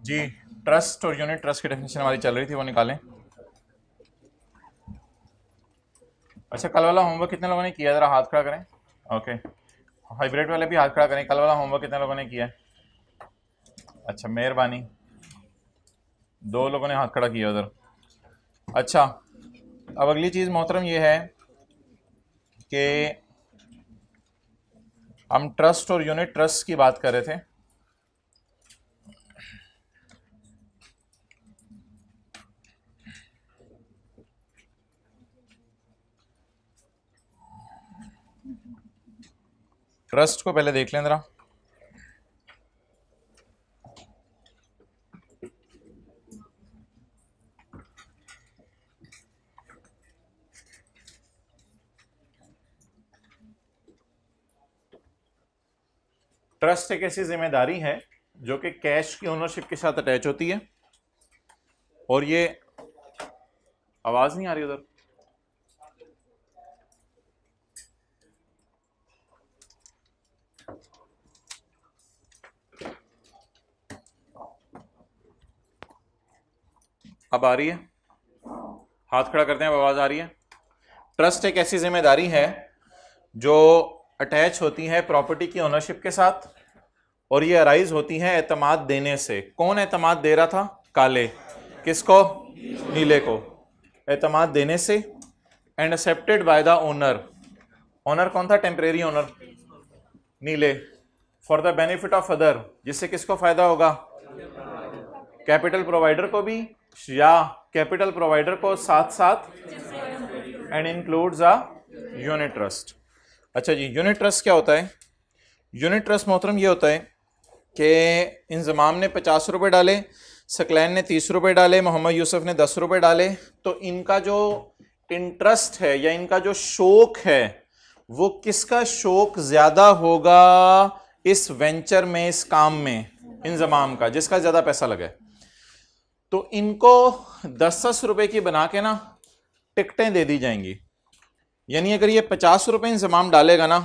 जी, trust और unit trust की definition हमारी चल रही थी, वो निकालें। अच्छा, कल वाला होमवर्क कितने लोगों ने किया, जरा हाथ खड़ा करें। ओके, हाइब्रिड वाले भी हाथ खड़ा करें। कल वाला होमवर्क कितने लोगों ने किया है? अच्छा, मेहरबानी, 2 लोगों ने हाथ खड़ा किया उधर। अच्छा, अब अगली चीज मोहतरम ये है कि हम ट्रस्ट और यूनिट ट्रस्ट की बात कर रहे थे। ट्रस्ट को पहले देख लें जरा। ट्रस्ट एक ऐसी जिम्मेदारी है जो कि कैश की ओनरशिप के साथ अटैच होती है। और ये आवाज नहीं आ रही उधर? अब आ रही है? हाथ खड़ा करते हैं, अब आवाज आ रही है? ट्रस्ट एक ऐसी जिम्मेदारी है जो अटैच होती है प्रॉपर्टी की ओनरशिप के साथ, और ये अराइज होती है एतमाद देने से। कौन एतमाद दे रहा था? काले। किसको? नीले को। एतमाद देने से। And accepted by the owner. Owner कौन था? टेम्परेरी ओनर, नीले। For the benefit of other, जिससे किसको फायदा होगा? कैपिटल प्रोवाइडर को भी, या कैपिटल प्रोवाइडर को साथ साथ। And includes a unit trust. अच्छा जी, यूनिट ट्रस्ट क्या होता है? यूनिट ट्रस्ट मोहतरम ये होता है कि इंजमाम ने 50 रुपये डाले, सकलैन ने 30 रुपये डाले, मोहम्मद यूसुफ ने 10 रुपये डाले, तो इनका जो इंटरेस्ट है या इनका जो शौक है, वो किसका शौक ज्यादा होगा इस वेंचर में, इस काम में? इंजमाम का, जिसका ज्यादा पैसा लगा है। तो इनको 10-10 रुपए की बना के ना टिकटें दे दी जाएंगी। यानी अगर ये 50 रुपए इंजमाम डालेगा ना,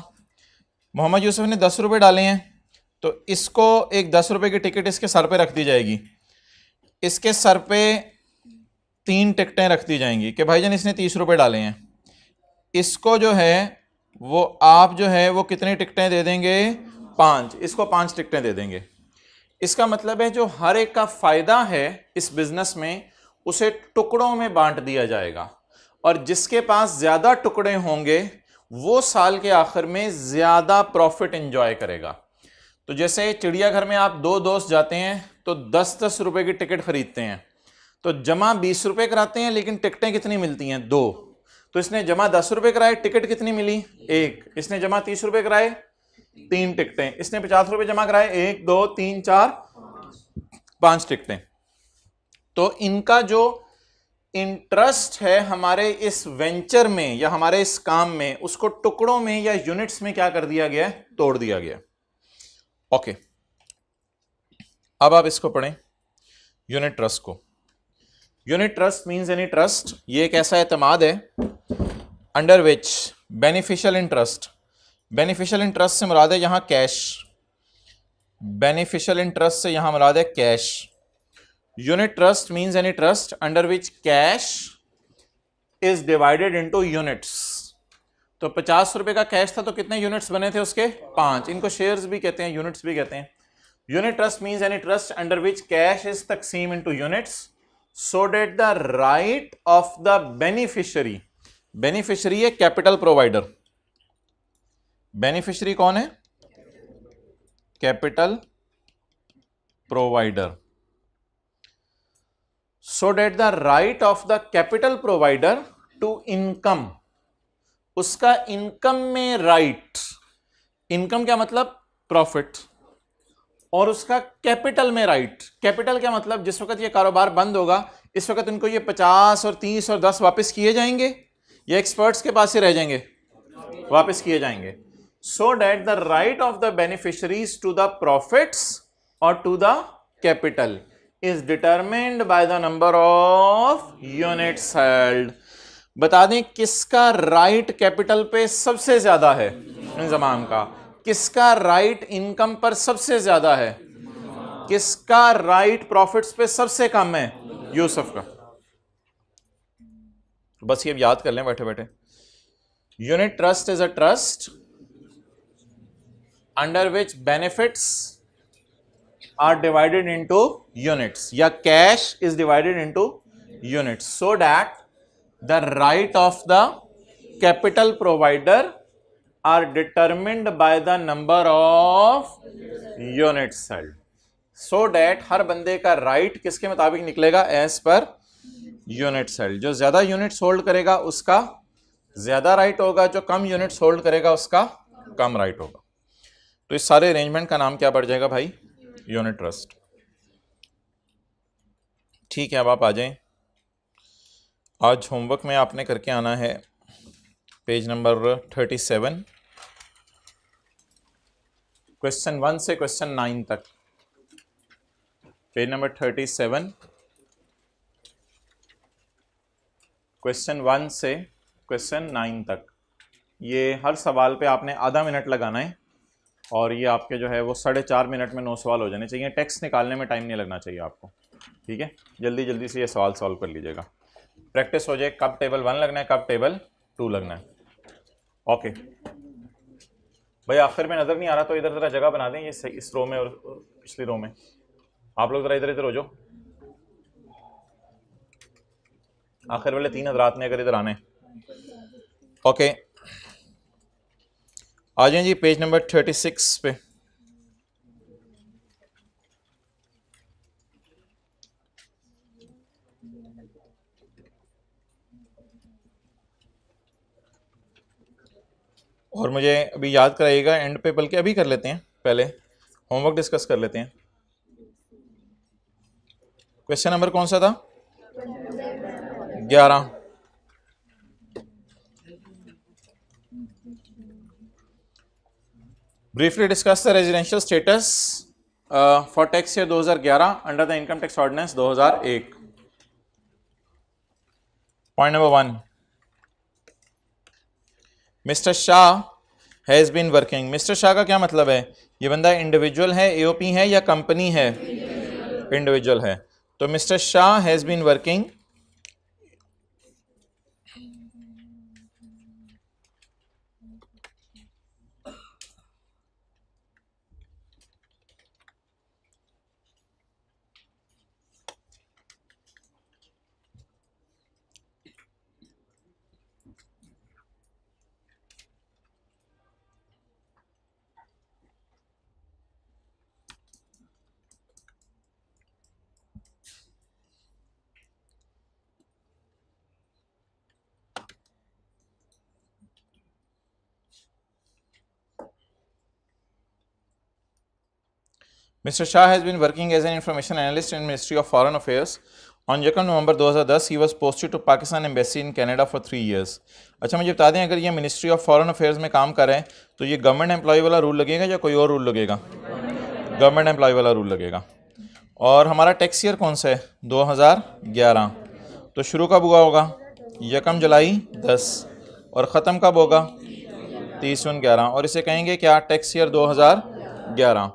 मोहम्मद यूसुफ ने 10 रुपए डाले हैं, तो इसको एक 10 रुपए की टिकट इसके सर पे रख दी जाएगी। इसके सर पे 3 टिकटें रख दी जाएंगी कि भाईजान इसने 30 रुपए डाले हैं। इसको जो है वो आप जो है वो कितनी टिकटें दे देंगे? 5। इसको 5 टिकटें दे देंगे। इसका मतलब है जो हर एक का फायदा है इस बिजनेस में, उसे टुकड़ों में बांट दिया जाएगा, और जिसके पास ज्यादा टुकड़े होंगे वो साल के आखिर में ज्यादा प्रॉफिट एंजॉय करेगा। तो जैसे चिड़ियाघर में आप 2 दोस्त जाते हैं तो 10-10 रुपए की टिकट खरीदते हैं, तो जमा 20 रुपए कराते हैं, लेकिन टिकटें कितनी मिलती हैं? 2। तो इसने जमा 10 रुपए कराए, टिकट कितनी मिली? 1। इसने जमा 30 रुपए कराए, 3 टिकटें। इसने 50 रुपए जमा कराए, 1 2 3 4 5 टिकटें। तो इनका जो इंटरेस्ट है हमारे इस वेंचर में या हमारे इस काम में, उसको टुकड़ों में या यूनिट्स में क्या कर दिया गया है? तोड़ दिया गया। ओके, अब आप इसको पढ़ें, यूनिट ट्रस्ट को। Unit trust means any trust, ये एक ऐसा एतमाद है under which beneficial interest, beneficial interest से मुराद है यहां कैश, बेनिफिशियल इंटरेस्ट से यहां मुराद है cash. Unit trust means any trust under which cash is divided into units. तो 50 रुपए का कैश था, तो कितने यूनिट्स बने थे उसके? 5। इनको शेयर्स भी कहते हैं, यूनिट्स भी कहते हैं। Unit trust means any trust under which cash is तकसीम into units so that the right of the beneficiary, beneficiary है कैपिटल प्रोवाइडर। बेनिफिशियरी कौन है? Capital provider. so that the right of the capital provider to income, उसका income में right, income क्या मतलब? Profit. और उसका कैपिटल में राइट, कैपिटल क्या मतलब? जिस वक्त ये कारोबार बंद होगा, इस वक्त इनको ये 50 और 30 और 10 वापस किए जाएंगे या एक्सपर्ट्स के पास ही रह जाएंगे? वापस किए जाएंगे। So that the right of the beneficiaries to the profits और to the capital is determined by the number of units held. बता दें किसका राइट कैपिटल पे सबसे ज्यादा है? इंजमाम का। किसका राइट इनकम पर सबसे ज्यादा है? किसका राइट प्रॉफिट्स पे सबसे कम है? यूसुफ का। बस ये याद कर लें बैठे बैठे। Unit trust is a trust under which benefits are divided into units, या cash is divided into units, so that the right of the capital provider are determined by the number of units held, so that हर बंदे का right किसके मुताबिक निकलेगा? As per units held. जो ज्यादा units hold करेगा उसका ज्यादा राइट होगा, जो कम यूनिट्स होल्ड करेगा उसका कम राइट होगा। तो इस सारे अरेंजमेंट का नाम क्या पड़ जाएगा भाई? Unit trust. ठीक है, अब आप आ जाएं। आज होमवर्क में आपने करके आना है पेज नंबर 37, क्वेश्चन 1 से क्वेश्चन 9 तक। पेज नंबर 37, क्वेश्चन 1 से क्वेश्चन 9 तक। ये हर सवाल पे आपने आधा मिनट लगाना है और ये आपके जो है वो 4.5 मिनट में 9 सवाल हो जाने चाहिए। टेक्स्ट निकालने में टाइम नहीं लगना चाहिए आपको, ठीक है? जल्दी जल्दी से ये सवाल सॉल्व कर लीजिएगा, प्रैक्टिस हो जाए कब टेबल 1 लगना है, कब टेबल 2 लगना है। ओके भाई, आखिर में नज़र नहीं आ रहा तो इधर ज़रा जगह बना दें, ये इस रो में और पिछली रो में। आप लोग ज़रा इधर इधर हो जाओ, आखिर वाले 3 हज़रात ने अगर इधर आने। ओके, आ जाए जी पेज नंबर 36 पे। और मुझे अभी याद कराइएगा एंड पे, बल्कि अभी कर लेते हैं, पहले होमवर्क डिस्कस कर लेते हैं। क्वेश्चन नंबर कौन सा था? 11। Briefly discuss the residential status for tax year 2011 under the income tax ordinance 2001। Point number 1, mister Shah has been working. Mister Shah का क्या मतलब है? ये बंदा इंडिविजुअल है, एओपी है या कंपनी है? इंडिविजुअल है। तो mister Shah has been working Mr. Shah has been working as an information analyst in Ministry of Foreign Affairs. On 2 November 2010, he was posted to Pakistan Embassy in Canada for 3 years. अच्छा, मुझे बता दें, अगर ये ministry of foreign affairs में काम कर रहे हैं तो ये गवर्नमेंट एम्प्लॉय वाला रूल लगेगा या कोई और रूल लगेगा? गवर्नमेंट एम्प्लॉय वाला रूल लगेगा। और हमारा टैक्स ईयर कौन सा है? 2011। तो शुरू कब हुआ होगा? 1 जुलाई 10 और ख़त्म कब होगा? 30/11। और इसे कहेंगे क्या? Tax year 2011।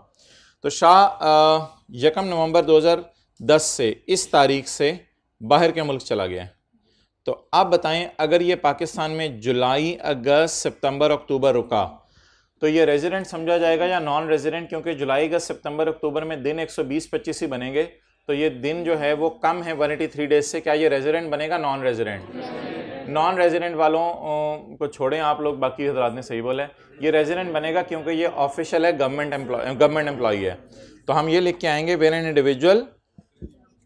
तो शाह 1 नवंबर 2010 से इस तारीख से बाहर के मुल्क चला गया है। तो आप बताएं, अगर ये पाकिस्तान में जुलाई, अगस्त, सितंबर, अक्टूबर रुका तो ये रेजिडेंट समझा जाएगा या नॉन रेजिडेंट? क्योंकि जुलाई, अगस्त, सितंबर, अक्टूबर में दिन 120-25 ही बनेंगे, तो ये दिन जो है वो कम है 183 डेज से। क्या ये रेजिडेंट बनेगा? Non resident. नॉन रेजिडेंट वालों को छोड़ें आप लोग, बाकी हजरात ने सही बोला है, ये रेजिडेंट बनेगा क्योंकि ये ऑफिशियल है, गवर्नमेंट एम्प्लॉई है। तो हम ये लिख के आएंगे, where an individual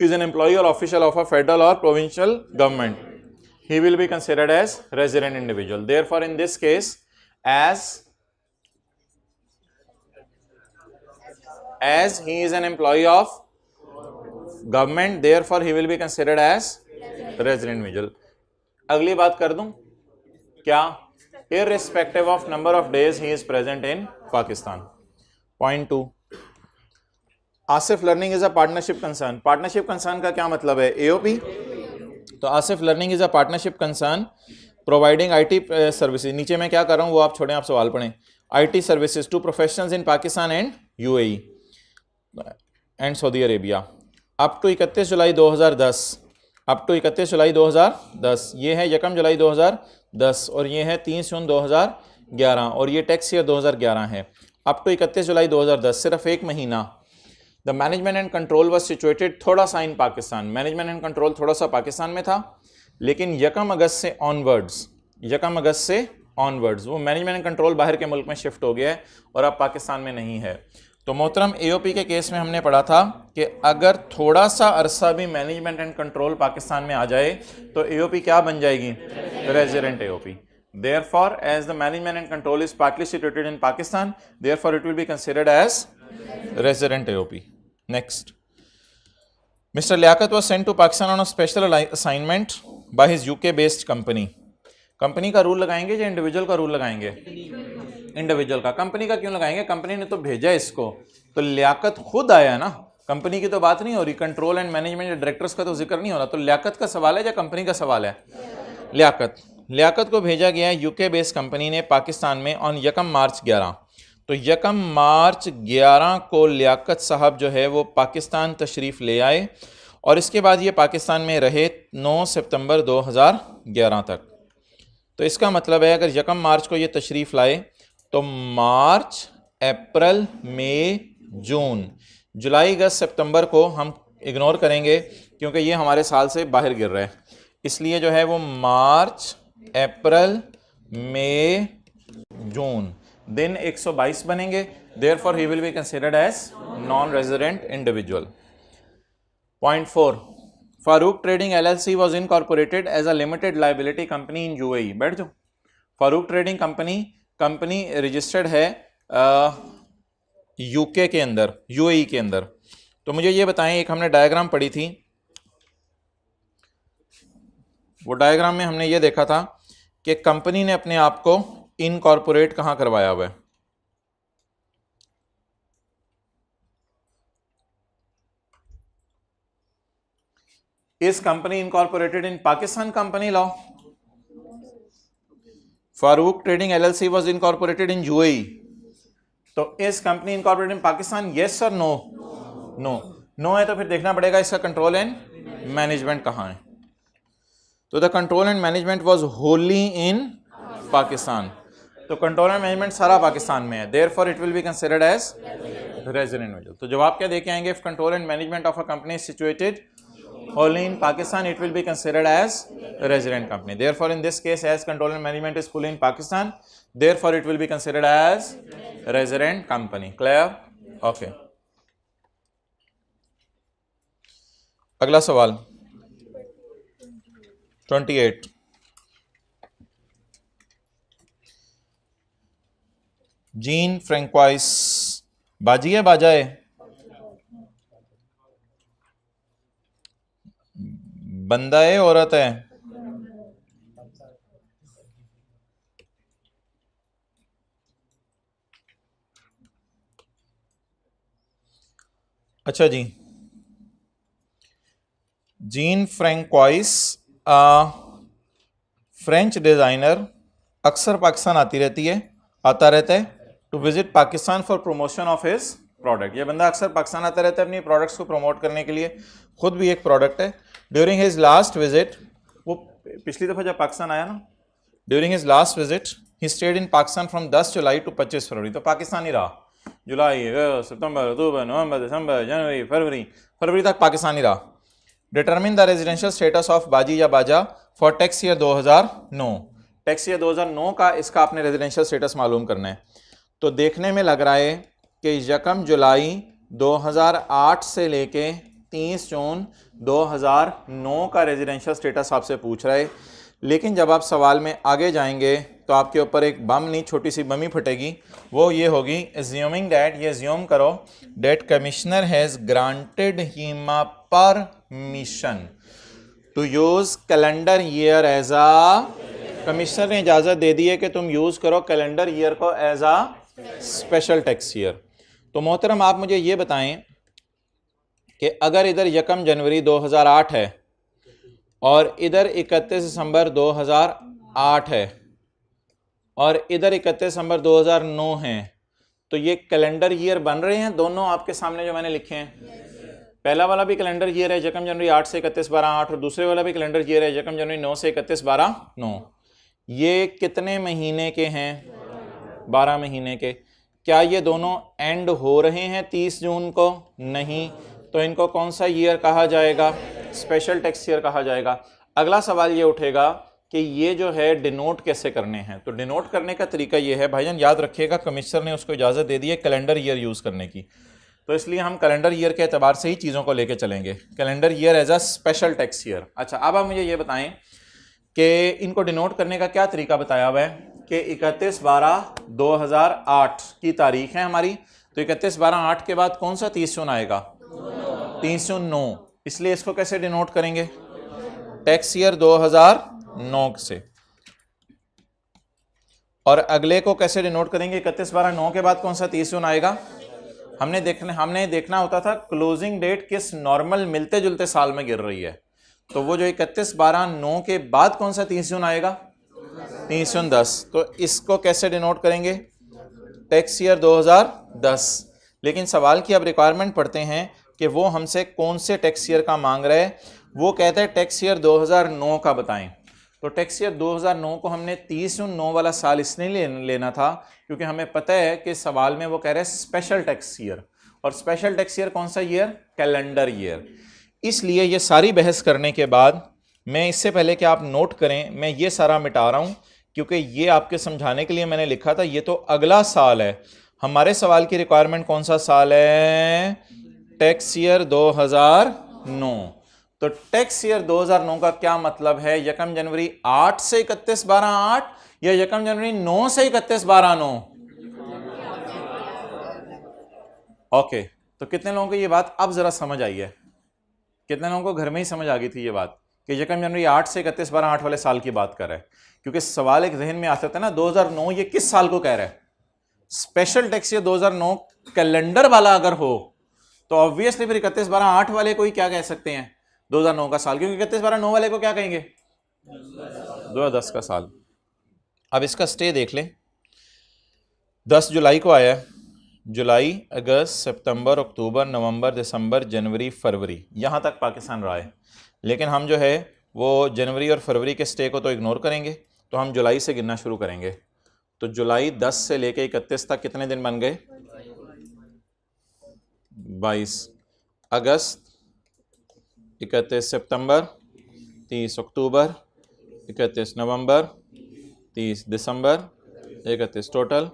is an employee or official of a federal or provincial government, he will be considered as resident individual. Therefore, in this case, as he is an employee of government, therefore he will be considered as resident individual. अगली बात कर दूं क्या? Irrespective of number of days he is present in Pakistan. Point 2, Asif learning is a partnership concern. Partnership concern का क्या मतलब है? AOP. तो Asif learning is a partnership concern providing IT services. नीचे मैं क्या कर रहा हूँ वो आप छोड़ें, आप सवाल पढ़ें। IT services to professionals in Pakistan and UAE. And Saudi Arabia up to 31 July 2010, up to 31 July 2010, ये है 1 जुलाई 2010 और ये है 30 जून 2011 और ये टैक्स ईयर 2011 है। अप टू 31 जुलाई 2010 सिर्फ एक महीना। The management and control was situated थोड़ा सा इन पाकिस्तान, मैनेजमेंट एंड कंट्रोल थोड़ा सा पाकिस्तान में था, लेकिन 1 अगस्त से ऑनवर्ड्स, 1 अगस्त से ऑनवर्ड्स वो मैनेजमेंट एंड कंट्रोल बाहर के मुल्क में शिफ्ट हो गया है और अब पाकिस्तान में नहीं है। तो मोहतरम एओपी के केस में हमने पढ़ा था कि अगर थोड़ा सा अरसा भी मैनेजमेंट एंड कंट्रोल पाकिस्तान में आ जाए तो एओपी क्या बन जाएगी? Resident AOP. Therefore, as the management and control is partly situated in Pakistan, therefore it will be considered as resident AOP. Next, Mr. Liaquat was sent to Pakistan on a special assignment by his UK-based company. Company का rule लगाएंगे या individual का rule लगाएंगे? Individual का। Company का क्यों लगाएंगे? Company ने तो भेजा इसको, तो लियाकत खुद आया ना, कंपनी की तो बात नहीं हो रही, कंट्रोल एंड मैनेजमेंट या डायरेक्टर्स का तो जिक्र नहीं हो रहा। तो लियाकत का सवाल है या कंपनी का सवाल है? लियाकत। लियाकत को भेजा गया यूके बेस्ड कंपनी ने पाकिस्तान में ऑन 1 मार्च 11। तो 1 मार्च 11 को लियाकत साहब जो है वो पाकिस्तान तशरीफ़ ले आए और इसके बाद ये पाकिस्तान में रहे 9 सितंबर 2011 तक। तो इसका मतलब है अगर 1 मार्च को ये तशरीफ़ लाए तो मार्च, अप्रैल, मई, जून, जुलाई, अगस्त, सितंबर को हम इग्नोर करेंगे क्योंकि ये हमारे साल से बाहर गिर रहा है, इसलिए जो है वो मार्च, अप्रैल, मई, जून दिन 122 बनेंगे। Therefore he will be considered as non resident individual. Point 4, Farooq trading LLC was incorporated as a limited liability company in UAE। बैठ जाओ। फारूक ट्रेडिंग कंपनी रजिस्टर्ड है यूके के अंदर, UAE के अंदर। तो मुझे ये बताएं, एक हमने डायग्राम पढ़ी थी, वो डायग्राम में हमने ये देखा था कि कंपनी ने अपने आप को इनकॉर्पोरेट कहां करवाया हुआ है? इस company incorporated in Pakistan company law? Farooq trading LLC was incorporated in UAE। तो इस company incorporated in Pakistan, yes और नो? नो। नो है तो फिर देखना पड़ेगा इसका कंट्रोल एंड मैनेजमेंट कहां है। तो the control and management was wholly in Pakistan. तो कंट्रोल एंड मैनेजमेंट सारा पाकिस्तान में है, therefore it will be considered as resident individual. तो जवाब क्या देके आएंगे? If control and management of a company is situated only in Pakistan, it will be considered as resident company. Therefore, in this case, as control and management is fully in Pakistan, therefore it will be considered as resident company. Clear? Okay. अगला सवाल 28। Gene फ्रैंकवाइस बाजी है बाजा है? बंदा है औरत है? अच्छा जी, जीन फ्रैंकवाइस फ्रेंच डिज़ाइनर, अक्सर पाकिस्तान आता रहता है to visit Pakistan for promotion of his product. ये बंदा अक्सर पाकिस्तान आता रहता है अपनी प्रोडक्ट्स को प्रमोट करने के लिए, खुद भी एक प्रोडक्ट है। ड्यूरिंग हिज लास्ट विजिट, वो पिछली दफ़ा जब पाकिस्तान आया ना, during his last visit he stayed in Pakistan from 10 July to 25 February. तो पाकिस्तान ही रहा, जुलाई, सितंबर, अक्टूबर, नवंबर, दिसंबर, जनवरी, फरवरी तक पाकिस्तान ही रहा। Determine the residential status of बाजी या बाजा for tax year 2009। Tax year 2009 का इसका आपने रेजिडेंशियल स्टेटस मालूम करना है। तो देखने में लग रहा है कि 1 जुलाई 2008 से लेके 30 जून 2009 का रेजिडेंशियल स्टेटस आपसे पूछ रहा है, लेकिन जब आप सवाल में आगे जाएंगे तो आपके ऊपर एक बम नहीं, छोटी सी बम ही फटेगी। वो ये होगी, एज्यूमिंग दैट, ये एज्यूम करो that commissioner has granted him permission to use calendar year as a, commissioner ने इजाज़त दे दी है कि तुम यूज़ करो कैलेंडर ईयर को as a special tax year. तो मोहतरम आप मुझे ये बताएं कि अगर इधर 1 जनवरी 2008 है और इधर 31 दिसंबर 2008 है और इधर 31 दिसंबर 2009 है, तो ये कैलेंडर ईयर बन रहे हैं दोनों आपके सामने जो मैंने लिखे हैं? पहला वाला भी कैलेंडर ईयर है यकम जनवरी 8 से 31/12/8 और दूसरे वाला भी कैलेंडर ईयर है यकम जनवरी 9 से 31/12/9। ये कितने महीने के हैं? 12 महीने के। क्या ये दोनों एंड हो रहे हैं 30 जून को? नहीं। तो इनको कौन सा ईयर कहा जाएगा? स्पेशल टैक्स ईयर कहा जाएगा। अगला सवाल ये उठेगा कि ये जो है डिनोट कैसे करने हैं। तो डिनोट करने का तरीका ये है भाईजान, याद रखिएगा कमिश्नर ने उसको इजाज़त दे दी है कैलेंडर ईयर यूज़ करने की, तो इसलिए हम कैलेंडर ईयर के एतबार से ही चीज़ों को लेके चलेंगे। Calendar year as a special tax year. अच्छा, अब आप मुझे ये बताएं कि इनको डिनोट करने का क्या तरीका बताया हुआ है कि 31/12/2008 की तारीख है हमारी, तो 31/12/8 के बाद कौन सा 30 जून आएगा? 30 जून 9, इसलिए इसको कैसे डिनोट करेंगे? टैक्स ईयर 2009 से। और अगले को कैसे डिनोट करेंगे? 31/12/9 के बाद कौन सा 30 जून आएगा? हमने देखना होता था क्लोजिंग डेट किस नॉर्मल मिलते जुलते साल में गिर रही है, तो वो जो 31/12/9 के बाद कौन सा 30 जून आएगा? 30 जून 10। तो इसको कैसे डिनोट करेंगे? Tax year 2010। लेकिन सवाल की अब रिक्वायरमेंट पढ़ते हैं कि वो हमसे कौन से टैक्स ईयर का मांग रहा है। वो कहते हैं टैक्स ईयर 2009 का बताएं। तो टैक्स ईयर 2009 को हमने 30 जून 9 वाला साल इसलिए लेना था क्योंकि हमें पता है कि सवाल में वो कह रहे हैं स्पेशल टैक्स ईयर, और स्पेशल टैक्स ईयर कौन सा ईयर? Calendar year. इसलिए ये सारी बहस करने के बाद मैं इससे पहले कि आप नोट करें, मैं ये सारा मिटा रहा हूं क्योंकि ये आपके समझाने के लिए मैंने लिखा था। ये तो अगला साल है। हमारे सवाल की रिक्वायरमेंट कौन सा साल है? Tax year 2009। तो टैक्स ईयर 2009 का क्या मतलब है? यकम जनवरी 8 से 31/12/8 या यकम जनवरी 9 से 31/12/9? ओके, तो कितने लोगों को ये बात अब जरा समझ आई है? कितने लोगों को घर में ही समझ आ गई थी ये बात कि यकम जनवरी 8 से 31/12/8 वाले साल की बात कर रहा है? क्योंकि सवाल एक जहन में आ सकता है ना, 2009 ये किस साल को कह रहा है? स्पेशल टैक्स ईयर 2009 कैलेंडर वाला अगर हो तो ऑब्वियसली फिर 31/12/8 वाले को ही क्या कह सकते हैं? 2009 का साल, क्योंकि 31/12/9 वाले को क्या कहेंगे? 2010 का साल। अब इसका स्टे देख लें। 10 जुलाई को आया है। जुलाई, अगस्त, सितंबर, अक्टूबर, नवंबर, दिसंबर, जनवरी, फरवरी, यहाँ तक पाकिस्तान रहा है। लेकिन हम जो है वो जनवरी और फरवरी के स्टे को तो इग्नोर करेंगे, तो हम जुलाई से गिनना शुरू करेंगे। तो जुलाई 10 से लेके 31 तक कितने दिन बन गए? 22। अगस्त 31 सितंबर, 30 अक्टूबर, 31 नवंबर, 30 दिसंबर, 31 total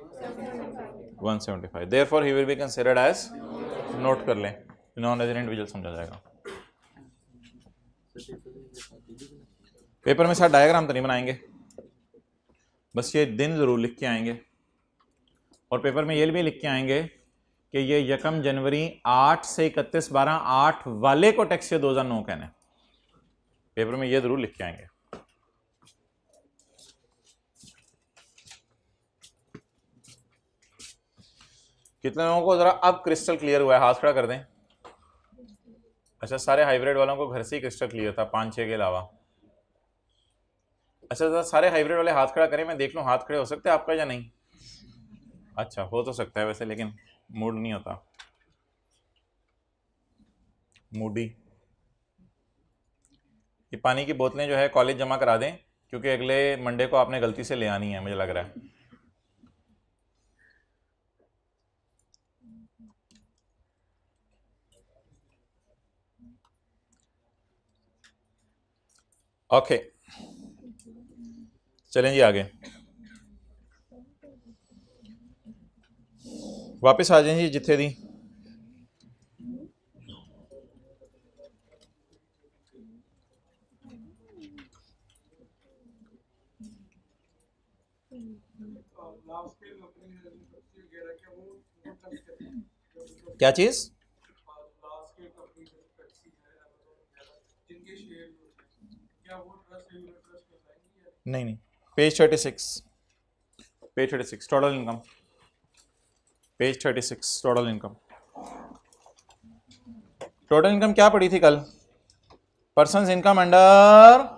175। Therefore he will be considered as, note कर लें, नॉन रेजिडेंट इंडिविजुअल समझा जाएगा। पेपर में साथ डायग्राम तो नहीं बनाएंगे, बस ये दिन जरूर लिख के आएंगे। और पेपर में ये भी लिख के आएंगे कि ये यकम जनवरी 8 से 31/12/8 वाले को टैक्स ईयर 2009 कहना है। पेपर में ये जरूर लिख के आएंगे। कितने लोगों को जरा अब क्रिस्टल क्लियर हुआ है? हाथ खड़ा कर दें। अच्छा, सारे हाइब्रिड वालों को घर से ही क्रिस्टल क्लियर था, 5-6 के अलावा। अच्छा, जरा सारे हाइब्रिड वाले हाथ खड़ा करें, मैं देख लूं हाथ खड़े हो सकते हैं आपका या नहीं। अच्छा, हो तो सकता है वैसे, लेकिन मूड नहीं होता, मूडी। ये पानी की बोतलें जो है कॉलेज जमा करा दें, क्योंकि अगले मंडे को आपने गलती से ले आनी है, मुझे लग रहा है। ओके, चलें जी आगे। वापस आ जाएं जी जिथे दी। क्या चीज? नहीं, page 36, page 36 total income, page 36 total income. Total income क्या पड़ी थी कल? Persons income under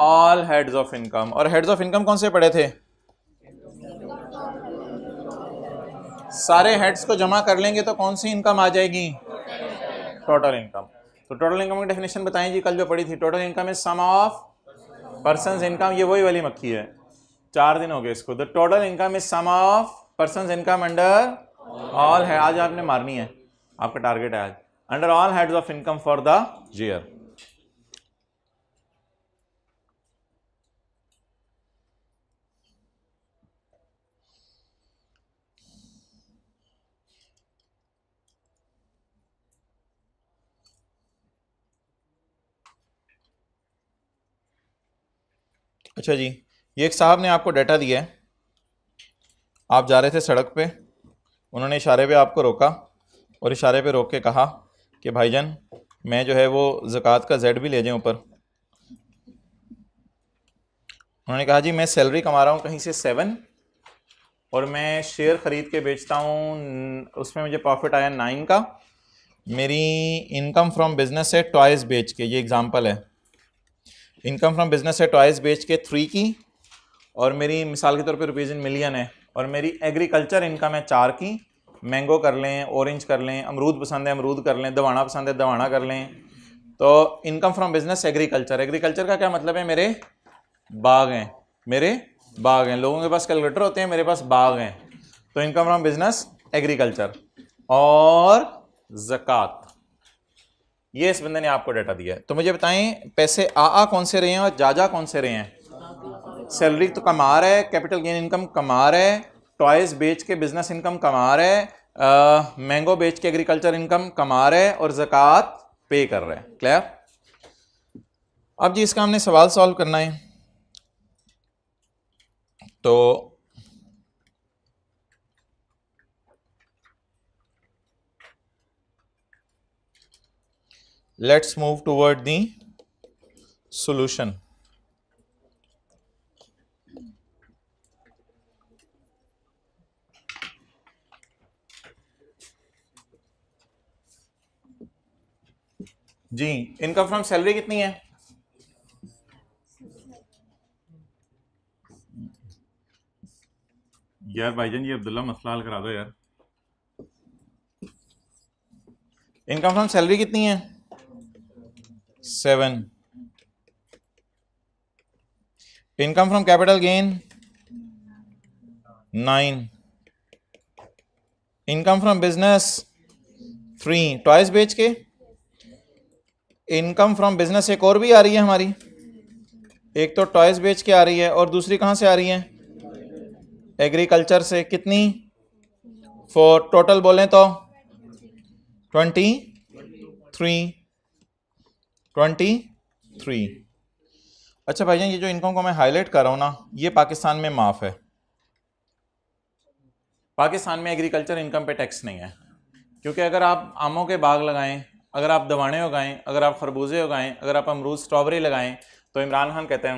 all heads of income. और हेड्स ऑफ इनकम कौन से पड़े थे? सारे हेड्स को जमा कर लेंगे तो कौन सी इनकम आ जाएगी? Total income. तो टोटल इनकम की डेफिनेशन बताएं जी, कल जो पढ़ी थी। Total income is sum of person's income, ये वही वाली मक्खी है, 4 दिन हो गए इसको। The total income is sum of person's income under all है, आज आपने मारनी है, आपका टारगेट है आज, under all heads of income for the year. अच्छा जी, ये एक साहब ने आपको डाटा दिया है, आप जा रहे थे सड़क पे, उन्होंने इशारे पे आपको रोका और इशारे पे रोक के कहा कि भाईजान मैं जो है वो ज़कात का जेड भी ले जाऊँ ऊपर। उन्होंने कहा जी मैं सैलरी कमा रहा हूँ कहीं से 7 और मैं शेयर ख़रीद के बेचता हूँ, उसमें मुझे प्रॉफिट आया 9 का। मेरी इनकम फ्रॉम बिजनेस है टॉयज़ बेच के, ये एग्जांपल है, इनकम फ्रॉम बिजनेस है टॉयज़ बेच के 3 की, और मेरी मिसाल के तौर पे रुपीज़ इन मिलियन है, और मेरी एग्रीकल्चर इनकम है 4 की। मैंगो कर लें, ऑरेंज कर लें, अमरूद पसंद है अमरूद कर लें, दवाना पसंद है दवाना कर लें। तो income from business agriculture, agriculture का क्या मतलब है, मेरे बाग हैं, मेरे बाग हैं। लोगों के पास कैलकुलेटर होते हैं, मेरे पास बाग हैं। तो इनकम फ्रॉम बिजनेस एग्रीकल्चर और ज़कात, ये इस बंदे ने आपको डाटा दिया है। तो मुझे बताएं पैसे आ कौन से रहे हैं और जा कौन से रहे हैं। सैलरी तो कमा रहा है, कैपिटल गेन इनकम कमा रहा है, टॉयज बेच के बिजनेस इनकम कमा रहा है, मैंगो बेच के एग्रीकल्चर इनकम कमा रहा है, और ज़कात पे कर रहा है। क्लियर। अब जी इसका हमने सवाल सॉल्व करना है। तो let's move toward the solution. जी इनकम फ्रॉम सैलरी कितनी है, यार भाईजान ये अब्दुल्ला मसला हल करा दो यार। इनकम फ्रॉम सैलरी कितनी है 7। Income from capital gain 9। Income from business 3, toys बेच के। इनकम फ्रॉम बिजनेस एक और भी आ रही है हमारी, एक तो टॉयज बेच के आ रही है और दूसरी कहां से आ रही है, एग्रीकल्चर से। कितनी, 4, टोटल बोलें तो 23। अच्छा भाईजान ये जो इनकम को मैं हाईलाइट कर रहा हूं ना, ये पाकिस्तान में माफ है। पाकिस्तान में एग्रीकल्चर इनकम पे टैक्स नहीं है, क्योंकि अगर आप आमों के बाग लगाएं, अगर आप दवाने उगाएं, अगर आप खरबूजे उगाएं, अगर आप अमरूद स्ट्रॉबेरी लगाएं, तो इमरान खान कहते हैं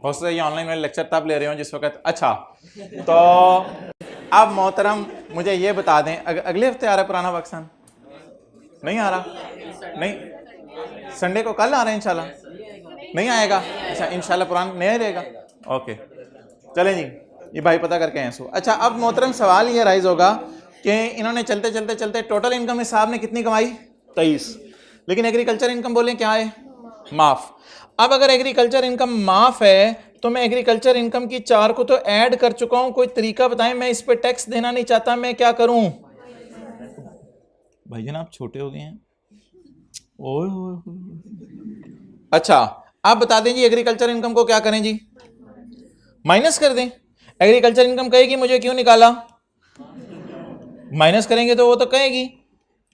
हो सकता है ये ऑनलाइन वाले लेक्चर तब ले रहे हो जिस वक्त। अच्छा तो अब मोहतरम मुझे ये बता दें, अगले हफ्ते आ रहा है पुराना पाकिस्तान, नहीं आ रहा, नहीं संडे को कल आ रहे हैं इंशाल्लाह, नहीं आएगा। अच्छा इंशाल्लाह पुराना नहीं रहेगा, ओके चलें जी, ये भाई पता करके हैं सो। अच्छा अब मोहतरम सवाल ये राइज होगा कि इन्होंने चलते चलते चलते टोटल इनकम इस साहब ने कितनी कमाई 23, लेकिन एग्रीकल्चर इनकम बोले क्या है, माफ। अब अगर एग्रीकल्चर इनकम माफ है तो मैं एग्रीकल्चर इनकम की 4 को तो ऐड कर चुका हूं, कोई तरीका बताएं, मैं इस पे टैक्स देना नहीं चाहता, मैं क्या करूं। भाईजान आप छोटे हो गए हैं। अच्छा आप बता दें जी एग्रीकल्चर इनकम को क्या करें जी, माइनस कर दें। एग्रीकल्चर इनकम कहेगी मुझे क्यों निकाला, माइनस करेंगे तो वो तो कहेगी,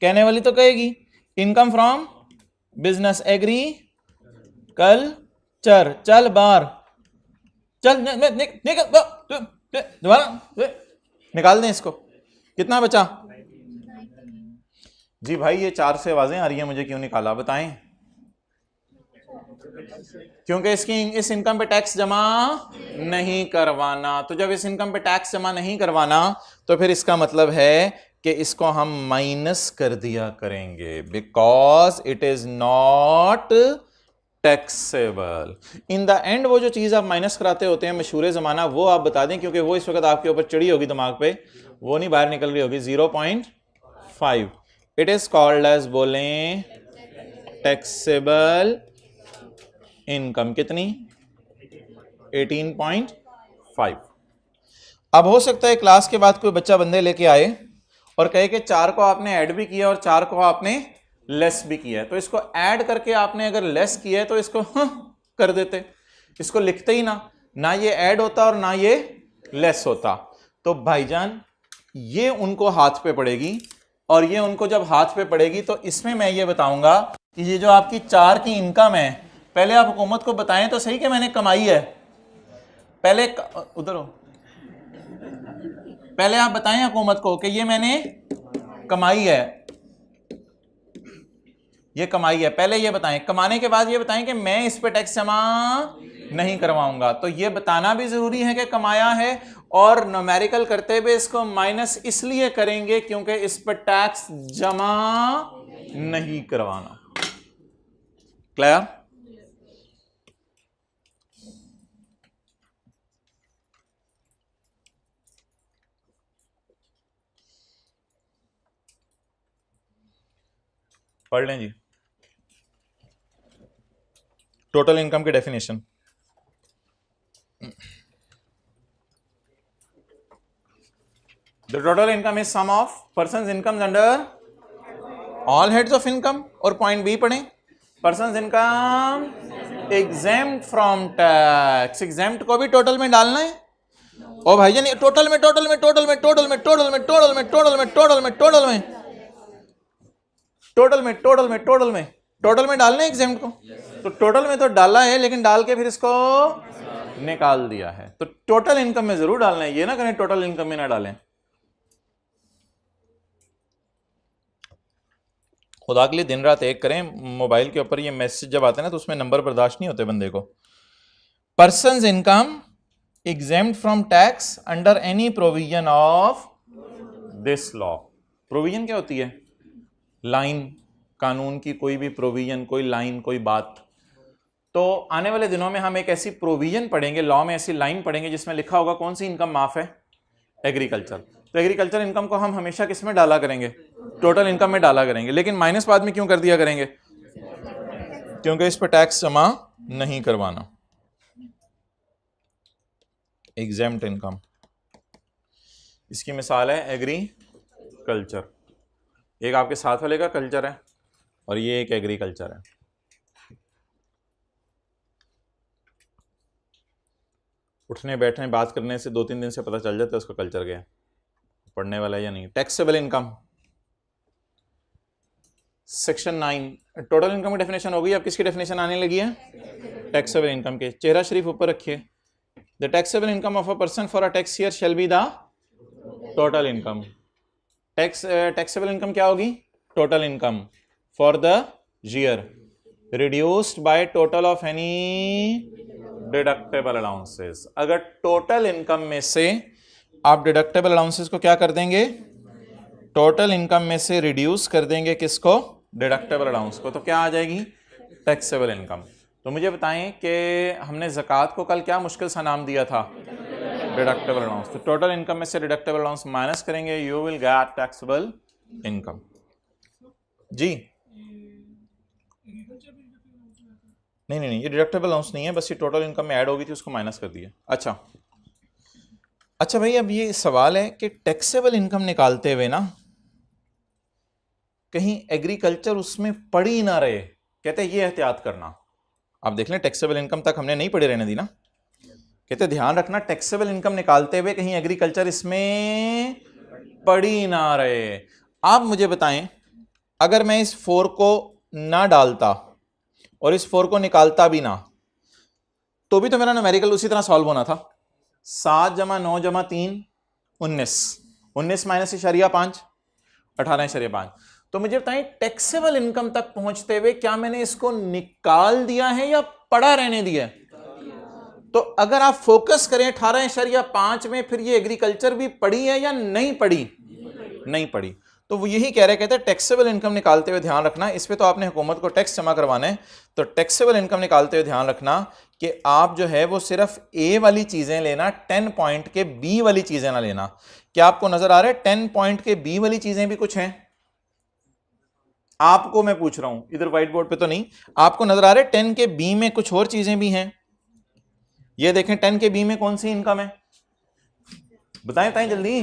कहने वाली तो कहेगी इनकम फ्रॉम बिजनेस एग्रीकल्चर, चल बाहर चल दोबारा निकाल दें इसको, कितना बचा जी भाई, ये 4 से आवाजें आ रही हैं, मुझे क्यों निकाला बताएं। क्योंकि इसकी इस इनकम पे टैक्स जमा नहीं करवाना, तो जब इस इनकम पे टैक्स जमा नहीं करवाना तो फिर इसका मतलब है कि इसको हम माइनस कर दिया करेंगे, because it is not taxable. In the end वो जो चीज आप माइनस कराते होते हैं मशहूर जमाना, वो आप बता दें, क्योंकि वो इस वक्त आपके ऊपर चढ़ी होगी दिमाग पे, वो नहीं बाहर निकल रही होगी। 0.5 इट इज कॉल्ड एज, बोलें, टैक्सेबल इनकम। कितनी? 18.5। अब हो सकता है क्लास के बाद कोई बच्चा बंदे लेके आए और कहे कि 4 को आपने ऐड भी किया और 4 को आपने लेस भी किया है, तो इसको ऐड करके आपने अगर लेस किया है तो इसको कर देते, इसको लिखते ही ना ये ऐड होता और ना ये लेस होता। तो भाईजान ये उनको हाथ पे पड़ेगी, और ये उनको जब हाथ पे पड़ेगी तो इसमें मैं ये बताऊंगा कि ये जो आपकी 4 की इनकम है, पहले आप हुकूमत को बताएं तो सही कि मैंने कमाई है। पहले उधर हो, पहले आप बताएं हुकूमत को कि ये मैंने कमाई है, ये कमाई है, पहले ये बताएं। कमाने के बाद ये बताएं कि मैं इस पे टैक्स जमा नहीं करवाऊंगा। तो ये बताना भी जरूरी है कि कमाया है, और न्यूमेरिकल करते हुए इसको माइनस इसलिए करेंगे क्योंकि इस पर टैक्स जमा नहीं करवाना। क्लियर? पढ़ लें जी टोटल इनकम की definition. The total income is sum of person's income under all heads of income. और पॉइंट बी पढ़ें, person's income exempt from tax. Exempt को भी टोटल में डालना है। ओ भाई जान, टोटल में टोटल में टोटल में टोटल में टोटल में टोटल में टोटल में टोटल में टोटल में टोटल में टोटल में टोटल में टोटल में डालना है एग्जेम्प्ट को। तो टोटल में तो डाला है, लेकिन डाल के फिर इसको निकाल दिया है। तो टोटल इनकम में जरूर डालना है, ये ना करें टोटल इनकम में ना डालें। खुदा के लिए दिन रात एक करें। मोबाइल के ऊपर ये मैसेज जब आते हैं ना तो उसमें नंबर बर्दाश्त नहीं होते बंदे को। Persons income exempt from tax under any provision of this law. Provision क्या होती है? लाइन, कानून की कोई भी प्रोविजन, कोई लाइन, कोई बात। तो आने वाले दिनों में हम एक ऐसी प्रोविजन पढ़ेंगे, लॉ में ऐसी लाइन पढ़ेंगे जिसमें लिखा होगा कौन सी इनकम माफ है? एग्रीकल्चर। तो एग्रीकल्चर इनकम को हम हमेशा किस में डाला करेंगे? टोटल इनकम में डाला करेंगे। लेकिन माइनस बाद में क्यों कर दिया करेंगे? क्योंकि इस पर टैक्स जमा नहीं करवाना। एग्जेम्प्ट इनकम, इसकी मिसाल है एग्रीकल्चर। एक आपके साथ वाले का कल्चर है और ये एक एग्रीकल्चर है। उठने बैठने बात करने से 2-3 दिन से पता चल जाता है उसका कल्चर क्या है, पढ़ने वाला है या नहीं। Taxable income, section 9। Total income की डेफिनेशन हो गई। अब किसकी डेफिनेशन आने लगी है? टैक्सेबल इनकम के। चेहरा शरीफ ऊपर रखिए। The taxable income of a person for a tax year shall be the total income. Taxable income क्या होगी? Total income for the year reduced by total of any deductible allowances. अगर total income में से आप deductible allowances को क्या कर देंगे? टोटल इनकम में से रिड्यूस कर देंगे किसको? डिडक्टेबल अलाउंस को। तो क्या आ जाएगी? Taxable income. तो मुझे बताएं कि हमने ज़कात को कल क्या मुश्किल सा नाम दिया था? Deductible allowance. तो टोटल इनकम में से डिडक्टेबल अलाउंस माइनस करेंगे, you will get taxable income. जी नहीं, ये डिडक्टेबल अलाउंस नहीं है, बस ये टोटल इनकम में ऐड होगी थी, उसको माइनस कर दिया। अच्छा भाई, अब ये सवाल है कि टैक्सेबल इनकम निकालते हुए ना कहीं एग्रीकल्चर उसमें पड़ ही ना रहे। कहते हैं ये एहतियात करना। आप देख लें, टैक्सेबल इनकम तक हमने नहीं पढ़े रहने दी ना। कहते ध्यान रखना टैक्सेबल इनकम निकालते हुए कहीं एग्रीकल्चर इसमें पड़ ही ना रहे। आप मुझे बताएं, अगर मैं इस 4 को ना डालता और इस 4 को निकालता भी ना, तो भी तो मेरा न्यूमेरिकल उसी तरह सॉल्व होना था। 7 + 9 + 3 19, 19 माइनस इशारिया 5 18.5। तो मुझे बताएं, टैक्सेबल इनकम तक पहुंचते हुए क्या मैंने इसको निकाल दिया है या पड़ा रहने दिया? तो अगर आप फोकस करें 18.5 में, फिर ये एग्रीकल्चर भी पड़ी है या नहीं पड़ी? नहीं पड़ी। तो वो यही कह रहे, कहते हैं टैक्सेबल इनकम निकालते हुए ध्यान रखना, इस पे तो आपने हुकूमत को टैक्स जमा करवाना है। तो टैक्सेबल इनकम निकालते हुए ध्यान रखना कि आप जो है वो सिर्फ ए वाली चीजें लेना, 10 पॉइंट के बी वाली चीजें ना लेना। क्या आपको नजर आ रहा है 10 पॉइंट के बी वाली चीजें भी कुछ हैं? आपको मैं पूछ रहा हूं, इधर व्हाइट बोर्ड पे तो नहीं, आपको नजर आ रहे 10 के बी में कुछ और चीजें भी हैं। ये देखें 10 के बी में कौन सी इनकम है, बताएं बताएं जल्दी।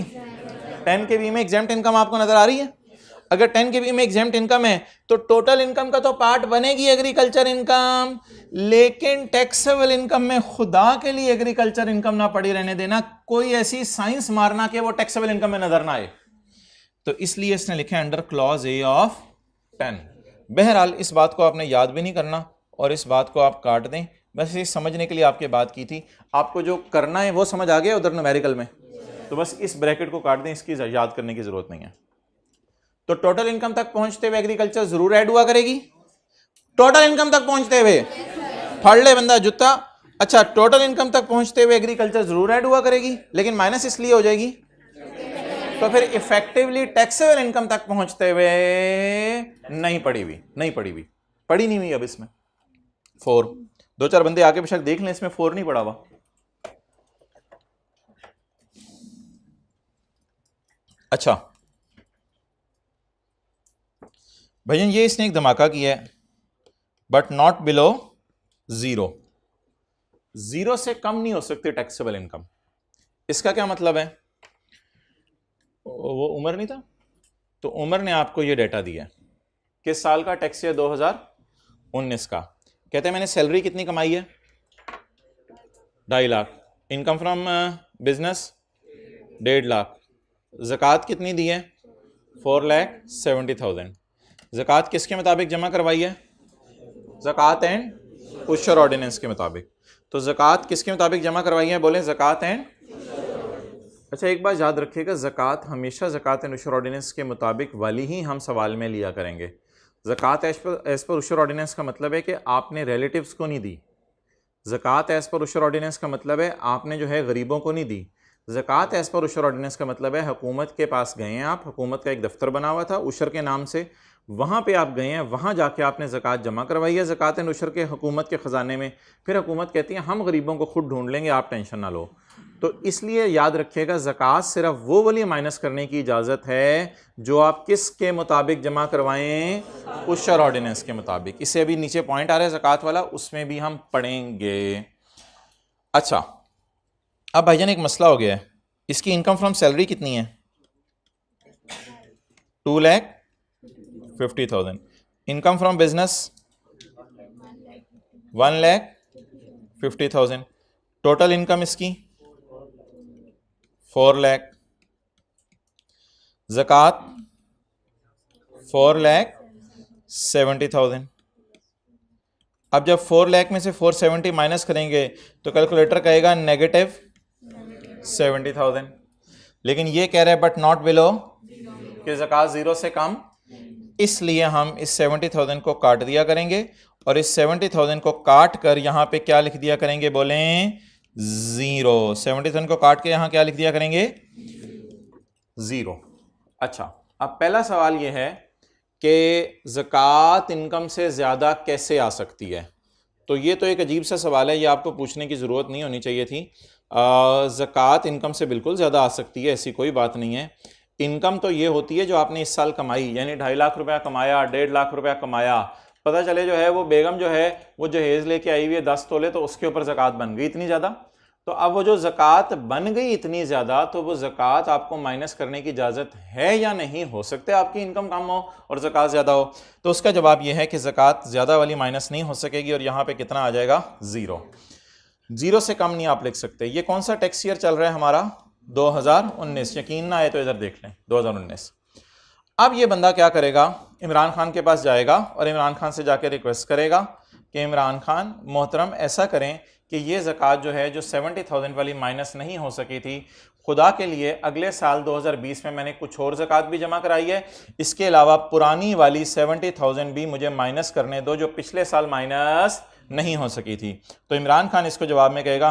10 के बी में एग्जेम्प्ट इनकम आपको नजर आ रही है? अगर 10 के बी में एग्जेम्प्ट इनकम है तो टोटल इनकम का तो पार्ट बनेगी एग्रीकल्चर इनकम, लेकिन टैक्सेबल इनकम में खुदा के लिए एग्रीकल्चर इनकम ना पड़ी रहने देना, कोई ऐसी साइंस मारना कि वो टैक्सेबल इनकम में नजर ना आए। तो इसलिए इसने लिखा अंडर क्लॉज ए ऑफ 10। बहरहाल इस बात को आपने याद भी नहीं करना और इस बात को आप काट दें, बस ये समझने के लिए आपके बात की थी। आपको जो करना है वो समझ आ गया उधर न्यूमेरिकल में, तो बस इस ब्रैकेट को काट दें, इसकी याद करने की जरूरत नहीं है। तो टोटल इनकम तक पहुंचते हुए एग्रीकल्चर जरूर ऐड हुआ करेगी। टोटल इनकम तक पहुंचते हुए फाड़ ले बंदा जूता। अच्छा, टोटल इनकम तक पहुंचते हुए एग्रीकल्चर जरूर ऐड हुआ करेगी, लेकिन माइनस इसलिए हो जाएगी तो फिर इफेक्टिवली टैक्सेबल इनकम तक पहुंचते हुए नहीं पड़ी हुई अब इसमें 4। 2-4 बंदे आके बेशक देख लें, इसमें 4 नहीं पड़ा हुआ। अच्छा भैया, ये इसने एक धमाका किया है, बट नॉट बिलो 0। 0 से कम नहीं हो सकती टैक्सेबल इनकम। इसका क्या मतलब है? वो उमर नहीं था, तो उमर ने आपको ये डेटा दिया, किस साल का टैक्स है? 2019 का। कहते हैं मैंने सैलरी कितनी कमाई है? 2.5 lakh. Income from business 1.5 lakh. ज़कात कितनी दी है? 4,70,000। ज़कात किसके मुताबिक जमा करवाई है? ज़कात एंड उशर ऑर्डिनेंस के मुताबिक। तो ज़कात किसके मुताबिक जमा करवाई है? बोले ज़कात एंड। अच्छा, एक बात याद रखिएगा, ज़कात हमेशा ज़कात एंड उशर ऑर्डिनेंस के मुताबिक वाली ही हम सवाल में लिया करेंगे। ज़कात एज पर उशर ऑर्डिनेंस का मतलब है कि आपने रिलेटिव्स को नहीं दी। ज़कात एज पर उशर ऑर्डिनेंस का मतलब है आपने जो है गरीबों को नहीं दी। ज़कात एज पर उशर ऑर्डिनेंस का मतलब है हुकूमत के पास गए हैं आप, हुकूमत का एक दफ्तर बना हुआ था उशर के नाम से, वहाँ पे आप गए हैं, वहाँ जाके आपने ज़कात जमा करवाई है ज़कात एंड उशर के हुकूमत के ख़जाने में। फिर हुकूमत कहती है हम गरीबों को खुद ढूंढ लेंगे, आप टेंशन ना लो। तो इसलिए याद रखिएगा, ज़कात सिर्फ वो वाली माइनस करने की इजाज़त है जो आप किसके मुताबिक जमा करवाएं? उशर ऑर्डिनेंस के मुताबिक। इससे अभी नीचे पॉइंट आ रहा है ज़कात वाला, उसमें भी हम पढ़ेंगे। अच्छा, अब भाईजान एक मसला हो गया है, इसकी इनकम फ्रॉम सैलरी कितनी है? 2,50,000। Income from business 1,50,000। Total income इसकी 4 लाख। ज़कात 4,70,000। अब जब 4 लाख में से 470 माइनस करेंगे तो कैलकुलेटर कहेगा -70,000। लेकिन ये कह रहा है बट नॉट बिलो, कि ज़कात 0 से कम, इसलिए हम इस 70,000 को काट दिया करेंगे और इस 70,000 को काट कर यहां पे क्या लिख दिया करेंगे? बोलें 0। 70,000 को काट के यहां क्या लिख दिया करेंगे? 0। अच्छा, अब पहला सवाल यह है कि ज़कात इनकम से ज़्यादा कैसे आ सकती है? तो ये तो एक अजीब सा सवाल है, ये आपको पूछने की ज़रूरत नहीं होनी चाहिए थी। ज़कात इनकम से बिल्कुल ज़्यादा आ सकती है, ऐसी कोई बात नहीं है। इनकम तो ये होती है जो आपने इस साल कमाई, यानी 2.5 लाख रुपया कमाया, 1.5 लाख रुपया कमाया, पता चले जो है वो बेगम जो है वो जहेज़ लेके आई हुई है 10 तोले, तो उसके ऊपर ज़कात बन गई इतनी ज़्यादा। तो अब वो जो ज़कात बन गई इतनी ज़्यादा, तो वो ज़कात आपको माइनस करने की इजाज़त है या नहीं? हो सकता है आपकी इनकम कम हो और ज़कात ज़्यादा हो। तो उसका जवाब ये है कि ज़कात ज़्यादा वाली माइनस नहीं हो सकेगी और यहाँ पे कितना आ जाएगा? 0। 0 से कम नहीं आप लिख सकते। ये कौन सा टैक्स ईयर चल रहा है हमारा? 2019। यकीन ना आए तो इधर देख लें, 2019। अब ये बंदा क्या करेगा? इमरान खान के पास जाएगा और इमरान खान से जाकर रिक्वेस्ट करेगा कि इमरान खान मोहतरम ऐसा करें कि ये ज़कात जो है, जो 70,000 वाली माइनस नहीं हो सकी थी, खुदा के लिए अगले साल 2020 में मैंने कुछ और ज़कात भी जमा कराई है, इसके अलावा पुरानी वाली 70,000 भी मुझे माइनस करने दो जो पिछले साल माइनस नहीं हो सकी थी। तो इमरान खान इसको जवाब में कहेगा